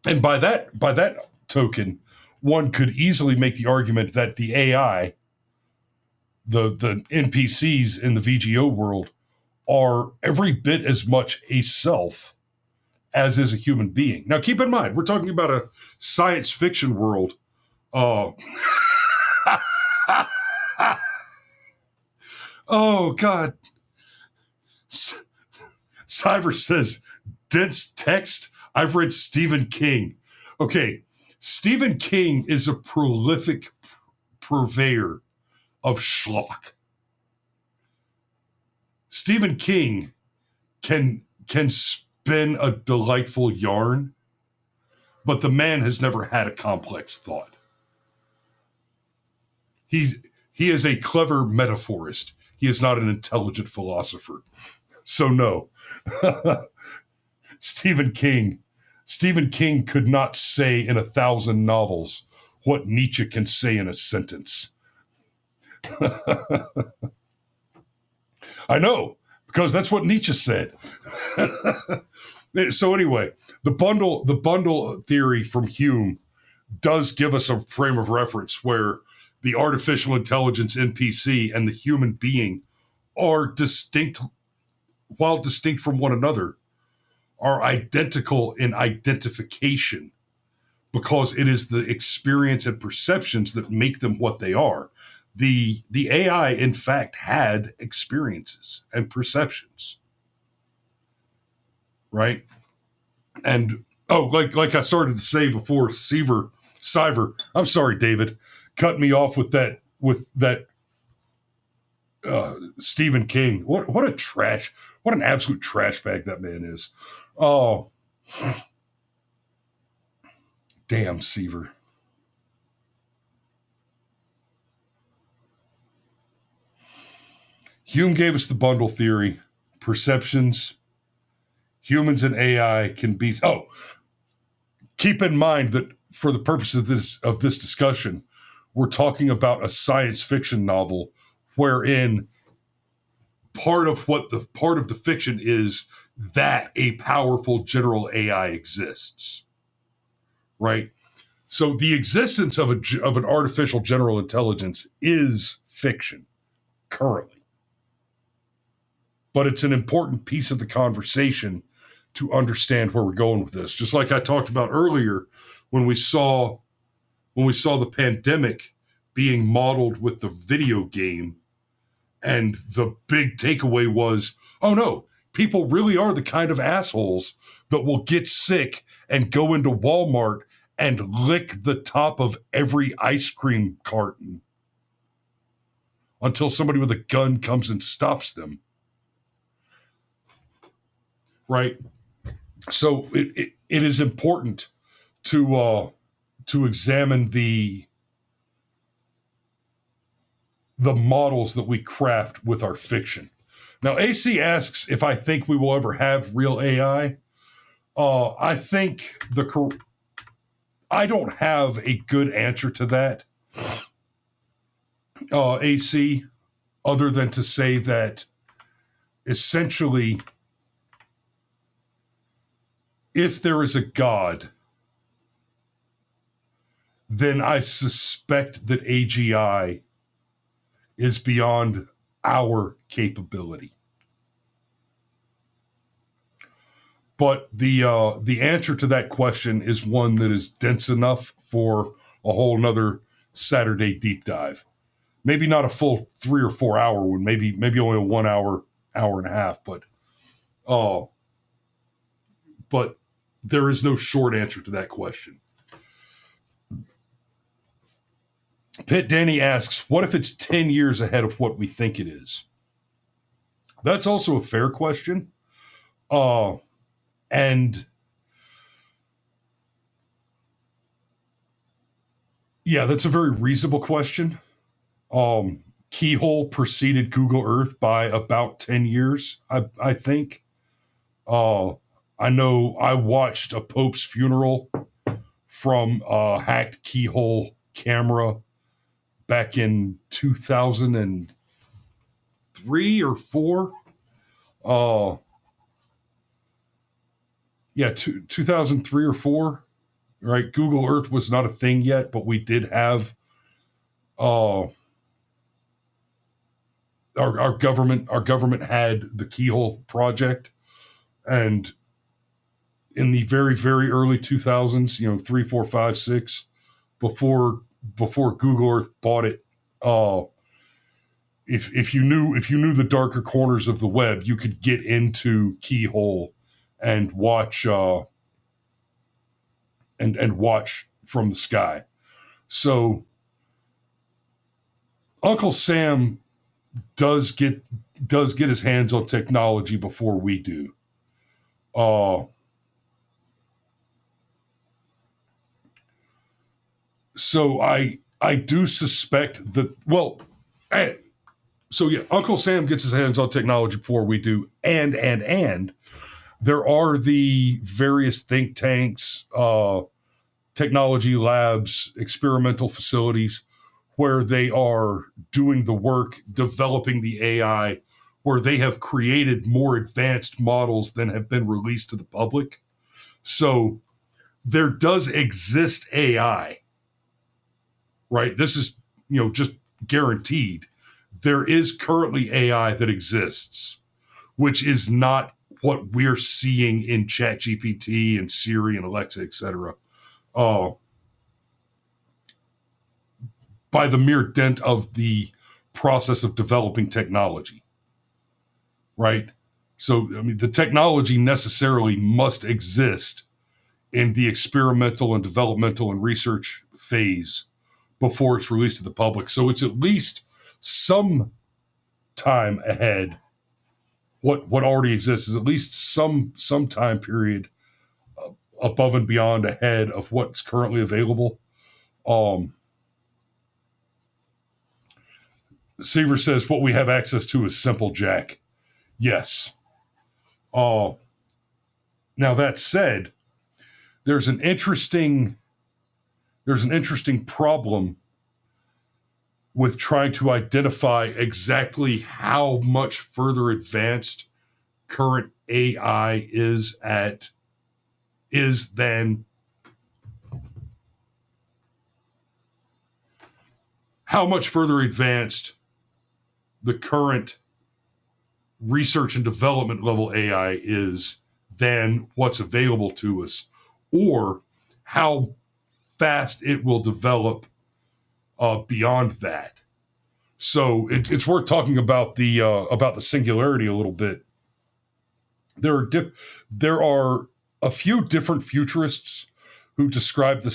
And by that token, one could easily make the argument that the AI, the NPCs in the VGO world, are every bit as much a self as is a human being. Now, keep in mind, we're talking about a science fiction world. Oh, God. Cyber says, dense text? I've read Stephen King. Okay, Stephen King is a prolific purveyor of schlock. Stephen King can spin a delightful yarn, but the man has never had a complex thought. He is a clever metaphorist. He is not an intelligent philosopher. So no. Stephen King could not say in 1,000 novels what Nietzsche can say in a sentence. I know, because that's what Nietzsche said. So anyway, the bundle theory from Hume does give us a frame of reference where the artificial intelligence NPC and the human being are distinct, while distinct from one another, are identical in identification, because it is the experience and perceptions that make them what they are. The AI, in fact, had experiences and perceptions, right? And like I started to say before, Cyber. I'm sorry, David, cut me off with that Stephen King. What an absolute trash bag that man is. Oh, damn, Seaver. Hume gave us the bundle theory, perceptions. Humans and AI can be. Oh, keep in mind that for the purpose of this discussion, we're talking about a science fiction novel wherein part of the fiction is that a powerful general AI exists, right? So the existence of an artificial general intelligence is fiction currently, but it's an important piece of the conversation to understand where we're going with this. Just like I talked about earlier, when we saw the pandemic being modeled with the video game, and the big takeaway was, oh no, people really are the kind of assholes that will get sick and go into Walmart and lick the top of every ice cream carton until somebody with a gun comes and stops them. Right? So it is important to examine the models that we craft with our fiction. Now, AC asks if I think we will ever have real AI. I think I don't have a good answer to that, AC, other than to say that essentially, if there is a God, then I suspect that AGI is beyond our capability. But the answer to that question is one that is dense enough for a whole nother Saturday deep dive. Maybe not a full 3 or 4 hour one, maybe only a 1 hour and a half, but There is no short answer to that question. Pitt Danny asks, what if it's 10 years ahead of what we think it is? That's also a fair question. And yeah, that's a very reasonable question. Keyhole preceded Google Earth by about 10 years, I think. I know I watched a Pope's funeral from a hacked Keyhole camera back in 2003 or 4. 2003 or 4. Right, Google Earth was not a thing yet, but we did have our government had the Keyhole project, and in the very, very early 2000s, 3, 4, 5, 6, before Google Earth bought it, if you knew the darker corners of the web, you could get into Keyhole and watch and watch from the sky. So Uncle Sam does get his hands on technology before we do. So I do suspect that, Uncle Sam gets his hands on technology before we do, and there are the various think tanks, technology labs, experimental facilities where they are doing the work, developing the AI, where they have created more advanced models than have been released to the public. So there does exist AI, right? This is, just guaranteed. There is currently AI that exists, which is not what we're seeing in ChatGPT and Siri and Alexa, etc. By the mere dint of the process of developing technology, right? So, the technology necessarily must exist in the experimental and developmental and research phase before it's released to the public. So it's at least some time ahead. What already exists is at least some time period above and beyond ahead of what's currently available. Seaver says what we have access to is simple, Jack. Yes. Now that said, there's an interesting problem with trying to identify exactly how much further advanced current AI is than how much further advanced the current research and development level AI is than what's available to us, or how fast it will develop beyond that. So it's worth talking about the singularity a little bit. There are a few different futurists who describe the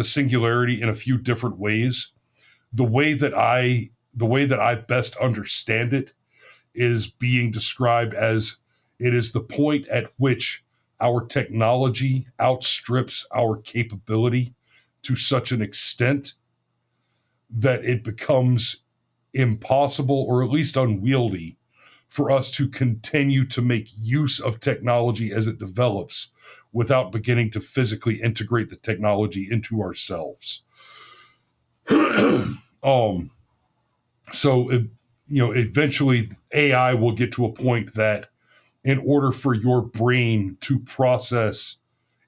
singularity in a few different ways. The way that I best understand it is being described as it is the point at which our technology outstrips our capability to such an extent that it becomes impossible, or at least unwieldy, for us to continue to make use of technology as it develops without beginning to physically integrate the technology into ourselves. Eventually AI will get to a point that in order for your brain to process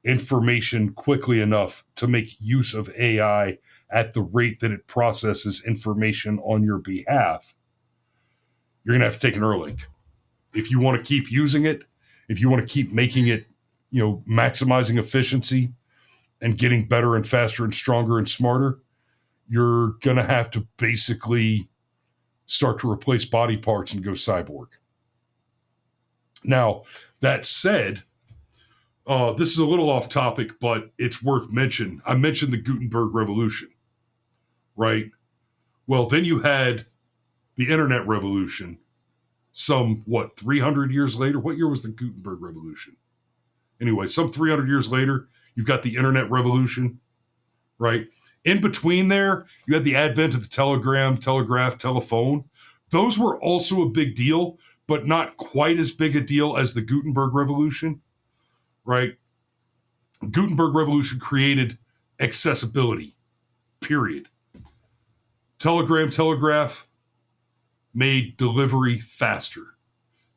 information quickly enough to make use of AI at the rate that it processes information on your behalf, you're going to have to take an Neuralink. If you want to keep using it, if you want to keep making it, maximizing efficiency and getting better and faster and stronger and smarter, you're going to have to basically start to replace body parts and go cyborg. Now, that said, This is a little off topic, but it's worth mention. I mentioned the Gutenberg Revolution, right? Well, then you had the Internet Revolution. 300 years later? What year was the Gutenberg Revolution? Anyway, some 300 years later, you've got the Internet Revolution, right? In between there, you had the advent of the telegram, telegraph, telephone. Those were also a big deal, but not quite as big a deal as the Gutenberg Revolution, right? Gutenberg Revolution created accessibility, period. Telegram, telegraph made delivery faster.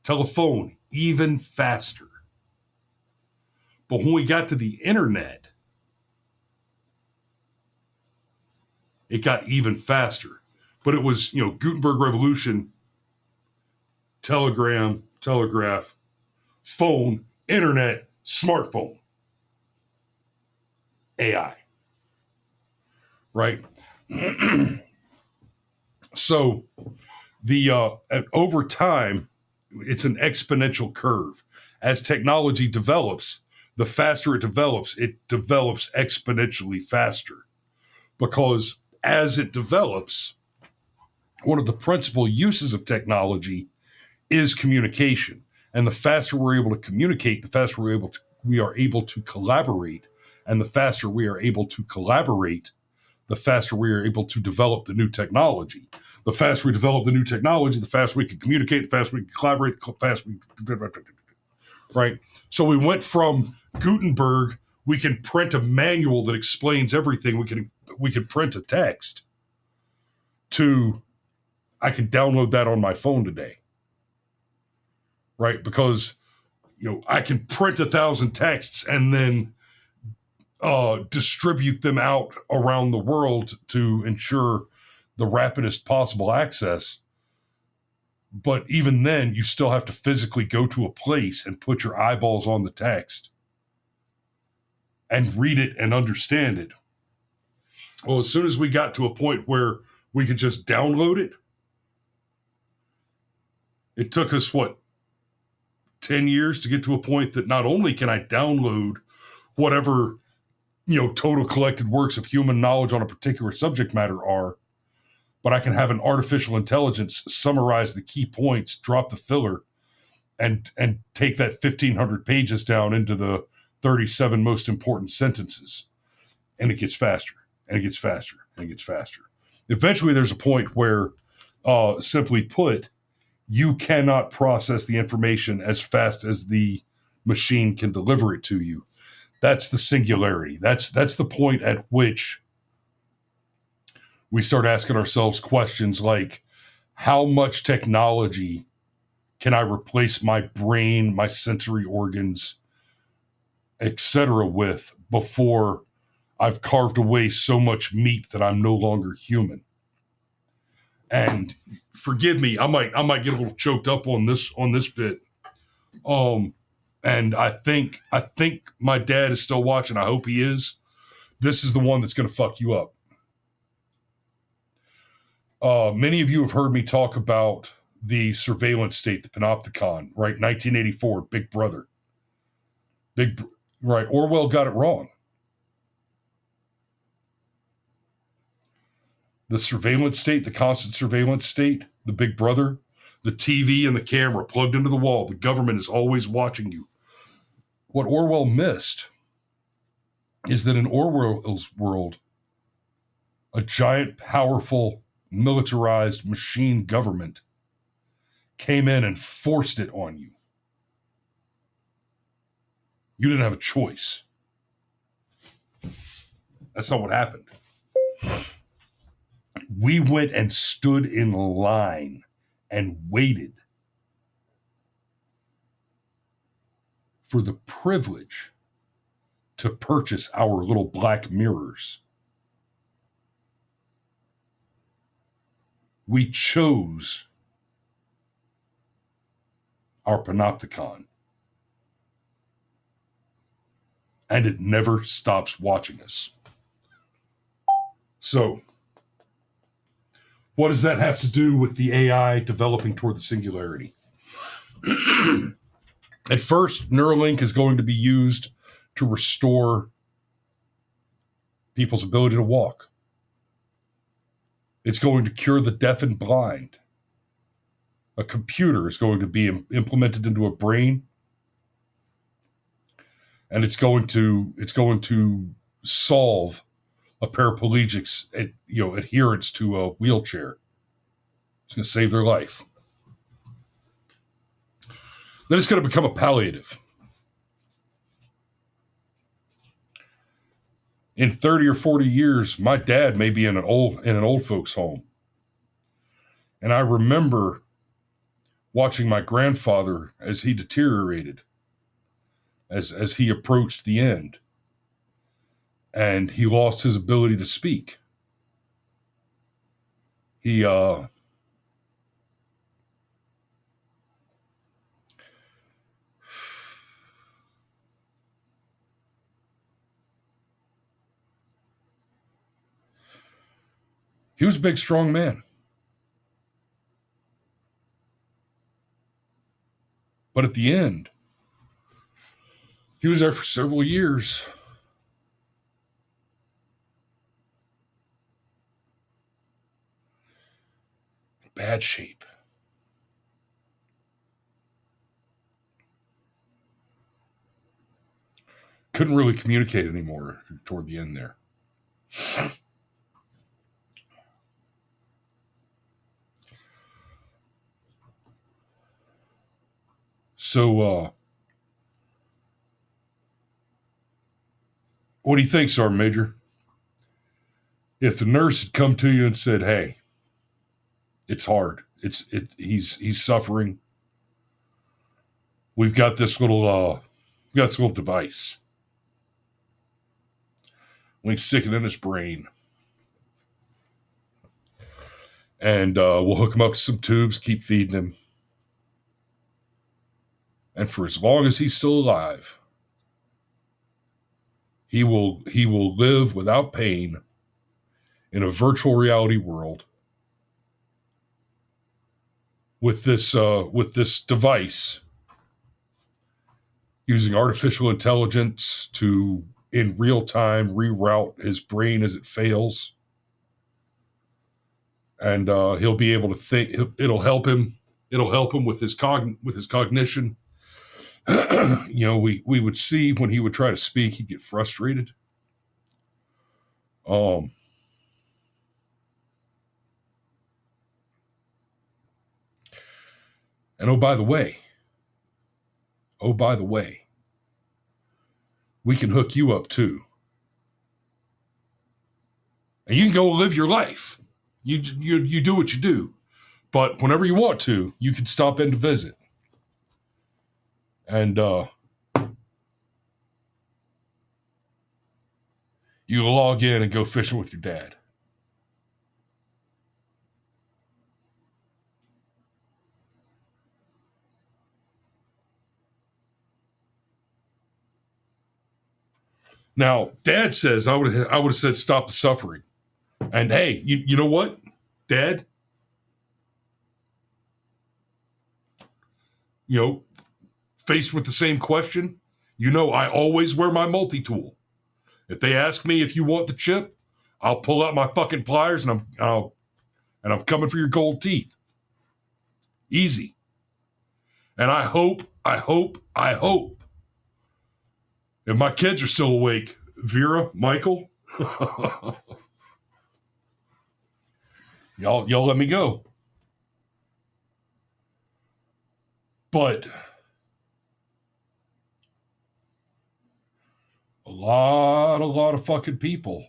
Telephone, even faster. But when we got to the internet, it got even faster. But it was, Gutenberg Revolution, telegram, telegraph, phone, internet, smartphone, AI. Right? So over time, it's an exponential curve. As technology develops, the faster it develops exponentially faster. Because as it develops, one of the principal uses of technology is communication. And the faster we're able to communicate, the faster we are able to collaborate. And the faster we are able to collaborate, the faster we are able to develop the new technology. The faster we develop the new technology, the faster we can communicate, the faster we can collaborate, the faster we... Right? So we went from Gutenberg, we can print a manual that explains everything, we can print a text, to I can download that on my phone today. Right? Because I can print 1,000 texts and then distribute them out around the world to ensure the rapidest possible access. But even then, you still have to physically go to a place and put your eyeballs on the text and read it and understand it. Well, as soon as we got to a point where we could just download it, it took us, 10 years to get to a point that not only can I download whatever, total collected works of human knowledge on a particular subject matter are, but I can have an artificial intelligence summarize the key points, drop the filler, and take that 1,500 pages down into the 37 most important sentences. And it gets faster, and it gets faster, and it gets faster. Eventually, there's a point where, simply put, you cannot process the information as fast as the machine can deliver it to you. That's the singularity. That's the point at which we start asking ourselves questions like, how much technology can I replace my brain, my sensory organs, etc. with before I've carved away so much meat that I'm no longer human? And forgive me, I might get a little choked up on this bit. And I think my dad is still watching. I hope he is. This is the one that's going to fuck you up. Many of you have heard me talk about the surveillance state, the panopticon, right? 1984, Big Brother. Right, Orwell got it wrong. The surveillance state, the constant surveillance state, the Big Brother, the TV and the camera plugged into the wall. The government is always watching you. What Orwell missed is that in Orwell's world, a giant, powerful, militarized machine government came in and forced it on you. You didn't have a choice. That's not what happened. We went and stood in line and waited for the privilege to purchase our little black mirrors. We chose our panopticon. And it never stops watching us. So, what does that have to do with the AI developing toward the singularity? At first, Neuralink is going to be used to restore people's ability to walk. It's going to cure the deaf and blind. A computer is going to be implemented into a brain, and it's going to solve a paraplegic's adherence to a wheelchair. It's going to save their life. Then it's going to become a palliative. In 30 or 40 years, my dad may be in an old folks' home. And I remember watching my grandfather as he deteriorated, as he approached the end. And he lost his ability to speak. He was a big, strong man. But at the end, he was there for several years. Bad shape. Couldn't really communicate anymore toward the end there. So, what do you think, Sergeant Major? If the nurse had come to you and said, "Hey, it's hard. He's suffering. We've got this little device. We stick it in his brain, and we'll hook him up to some tubes, keep feeding him, and for as long as he's still alive, he will live without pain in a virtual reality world with this device, using artificial intelligence to, in real time, reroute his brain as it fails. And he'll be able to think. It'll help him with his cognition. We would see when he would try to speak, he'd get frustrated. And oh by the way, we can hook you up too, and you can go live your life. You do what you do, but whenever you want to, you can stop in to visit. And you log in and go fishing with your dad. Now, Dad says I would have said stop the suffering. And hey, you know what, Dad? Faced with the same question, I always wear my multi-tool. If they ask me if you want the chip, I'll pull out my fucking pliers and I'm coming for your gold teeth. Easy. And I hope, if my kids are still awake, Vera, Michael, y'all let me go. But a lot of fucking people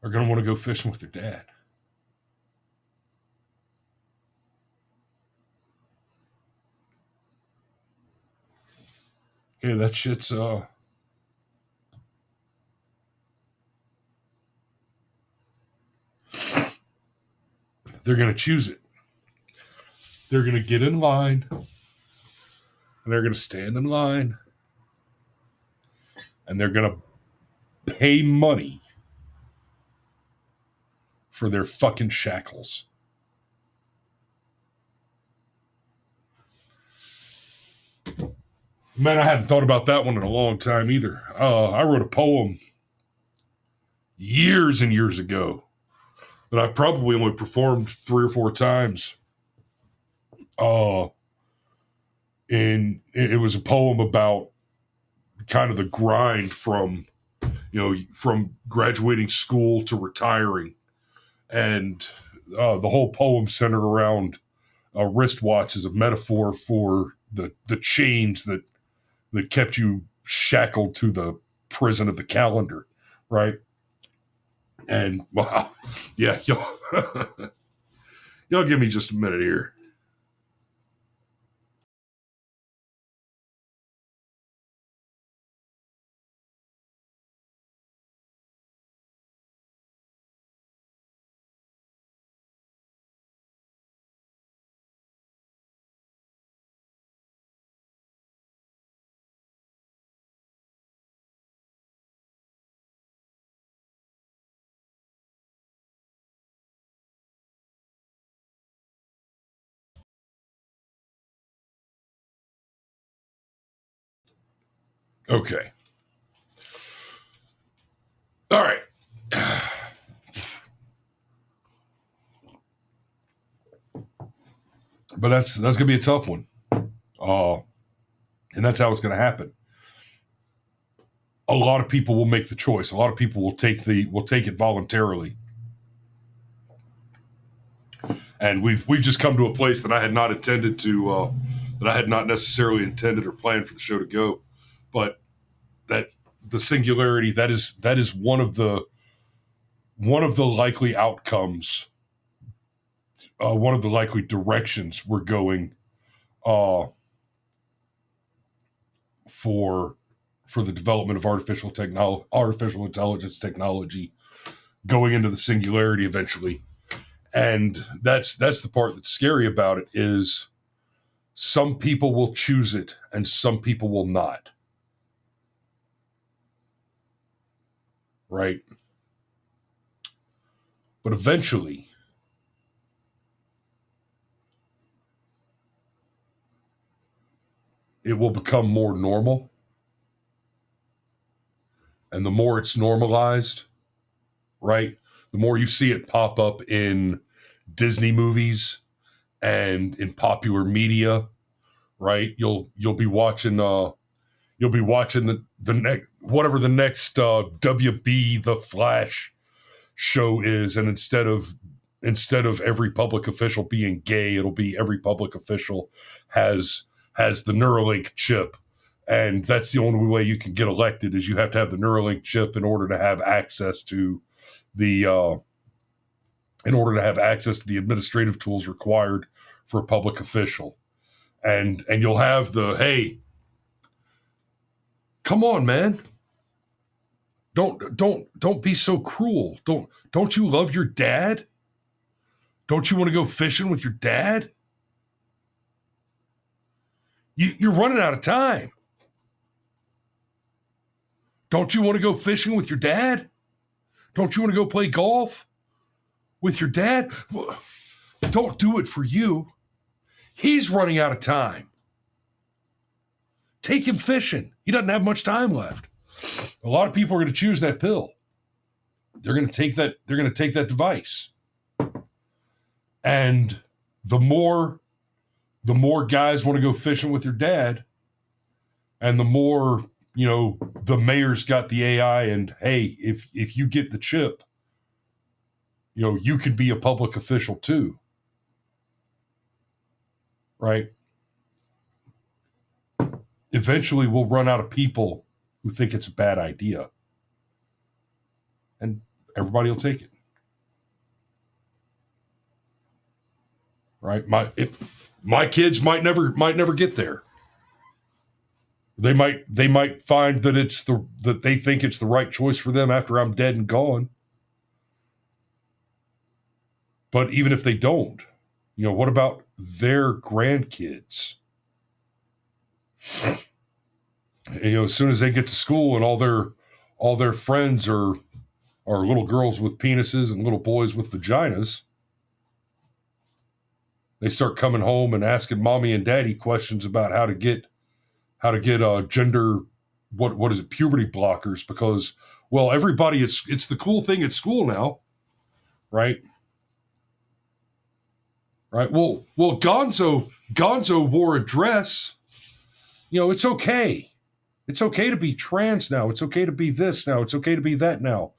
are going to want to go fishing with their dad. Okay, that shit's they're going to choose it. They're going to get in line, and they're going to stand in line, and they're going to pay money for their fucking shackles. Man, I hadn't thought about that one in a long time either. I wrote a poem years and years ago that I probably only performed 3 or 4 times. Uh, and it was a poem about kind of the grind from, from graduating school to retiring. And the whole poem centered around a wristwatch as a metaphor for the chains that kept you shackled to the prison of the calendar, right? And wow, yeah, y'all give me just a minute here. Okay, all right. But that's gonna be a tough one. Uh, and that's how it's gonna happen. A lot of people will make the choice. A lot of people will take it voluntarily. And we've just come to a place that I had not intended to that I had not necessarily intended or planned for the show to go, but that the singularity that is one of the likely outcomes, one of the likely directions we're going uh, for the development of artificial intelligence technology, going into the singularity eventually. And that's the part that's scary about it is some people will choose it and some people will not. Right? But eventually, it will become more normal. And the more it's normalized, right? The more you see it pop up in Disney movies and in popular media, right? You'll be watching the next whatever the next WB The Flash show is, and instead of every public official being gay, it'll be every public official has the Neuralink chip, and that's the only way you can get elected is you have to have the Neuralink chip in order to have access to the administrative tools required for a public official. And you'll have the, hey, come on, man. Don't be so cruel. Don't you love your dad? Don't you want to go fishing with your dad? You're running out of time. Don't you want to go fishing with your dad? Don't you want to go play golf with your dad? Don't do it for you. He's running out of time. Take him fishing. He doesn't have much time left. A lot of people are going to choose that pill. They're going to take that device. And the more guys want to go fishing with your dad, and the more, the mayor's got the AI, and hey, if you get the chip, you could be a public official too. Right? Eventually we'll run out of people who think it's a bad idea. And everybody will take it. Right? My kids might never get there. They might find that that they think it's the right choice for them after I'm dead and gone. But even if they don't, what about their grandkids? As soon as they get to school and all their friends are little girls with penises and little boys with vaginas, they start coming home and asking mommy and daddy questions about how to how to get gender, what is it, puberty blockers, because, well, everybody, it's the cool thing at school now, right? Right. Well, Gonzo wore a dress. It's okay. It's okay to be trans now. It's okay to be this now. It's okay to be that now,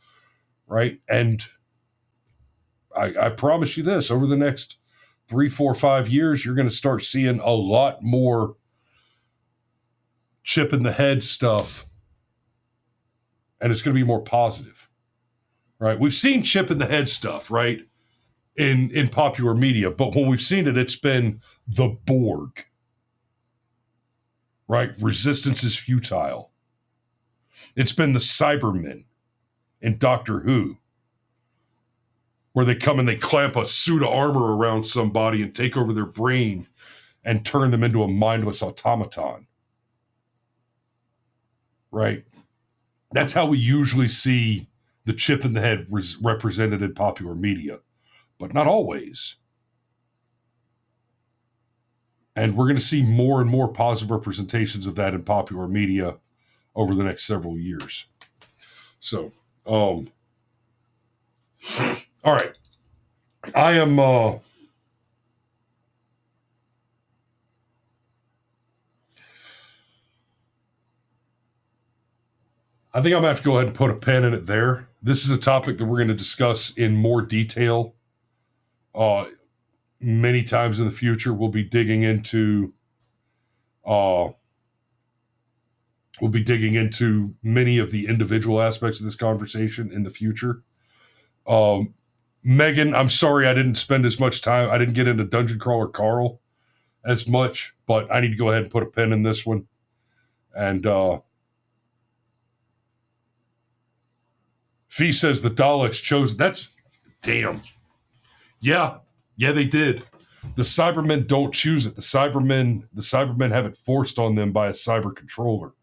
right? And I promise you this: over the next 3, 4, 5 years, you're going to start seeing a lot more chip in the head stuff, and it's going to be more positive, right? We've seen chip in the head stuff, right? In popular media, but when we've seen it, it's been the Borg, right? Resistance is futile. It's been the Cybermen in Doctor Who, where they come and they clamp a suit of armor around somebody and take over their brain and turn them into a mindless automaton, right? That's how we usually see the chip in the head represented in popular media. But not always. And we're going to see more and more positive representations of that in popular media over the next several years. So, all right. I am, I think I'm going to have to go ahead and put a pin in it there. This is a topic that we're going to discuss in more detail many times in the future. We'll be digging into many of the individual aspects of this conversation in the future. Megan, I'm sorry I didn't spend as much time. I didn't get into Dungeon Crawler Carl as much, but I need to go ahead and put a pin in this one. And Fee says the Daleks chose. That's damn. Yeah, they did. The Cybermen don't choose it. The Cybermen have it forced on them by a cyber controller.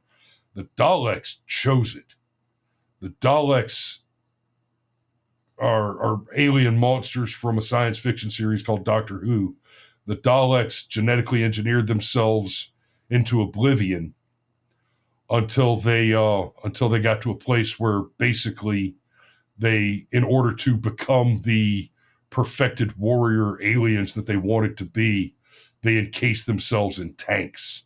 The Daleks chose it. The Daleks are alien monsters from a science fiction series called Doctor Who. The Daleks genetically engineered themselves into oblivion until they got to a place where basically they, in order to become the perfected warrior aliens that they wanted to be, they encased themselves in tanks.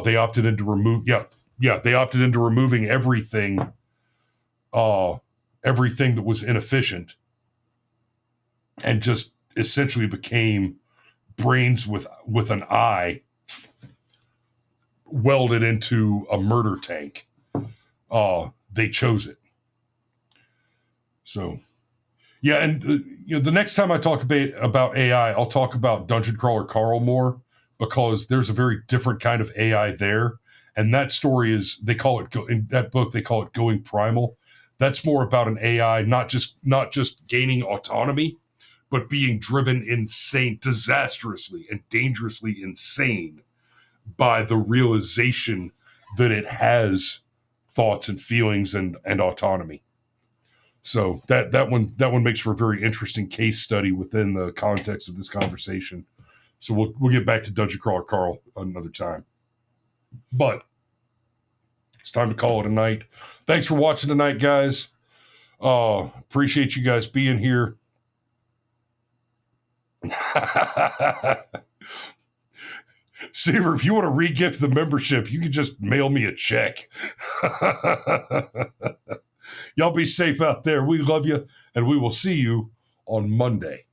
They opted into removing everything that was inefficient, and just essentially became brains with an eye welded into a murder tank. They chose it. So, yeah, and the next time I talk about AI, I'll talk about Dungeon Crawler Carl more, because there's a very different kind of AI there, and that story is, in that book they call it Going Primal. That's more about an AI not just gaining autonomy, but being driven disastrously and dangerously insane by the realization that it has thoughts and feelings and autonomy. So that one makes for a very interesting case study within the context of this conversation. So we'll get back to Dungeon Crawler Carl another time. But it's time to call it a night. Thanks for watching tonight, guys. Appreciate you guys being here. Seaver, if you want to re-gift the membership, you can just mail me a check. Y'all be safe out there. We love you, and we will see you on Monday.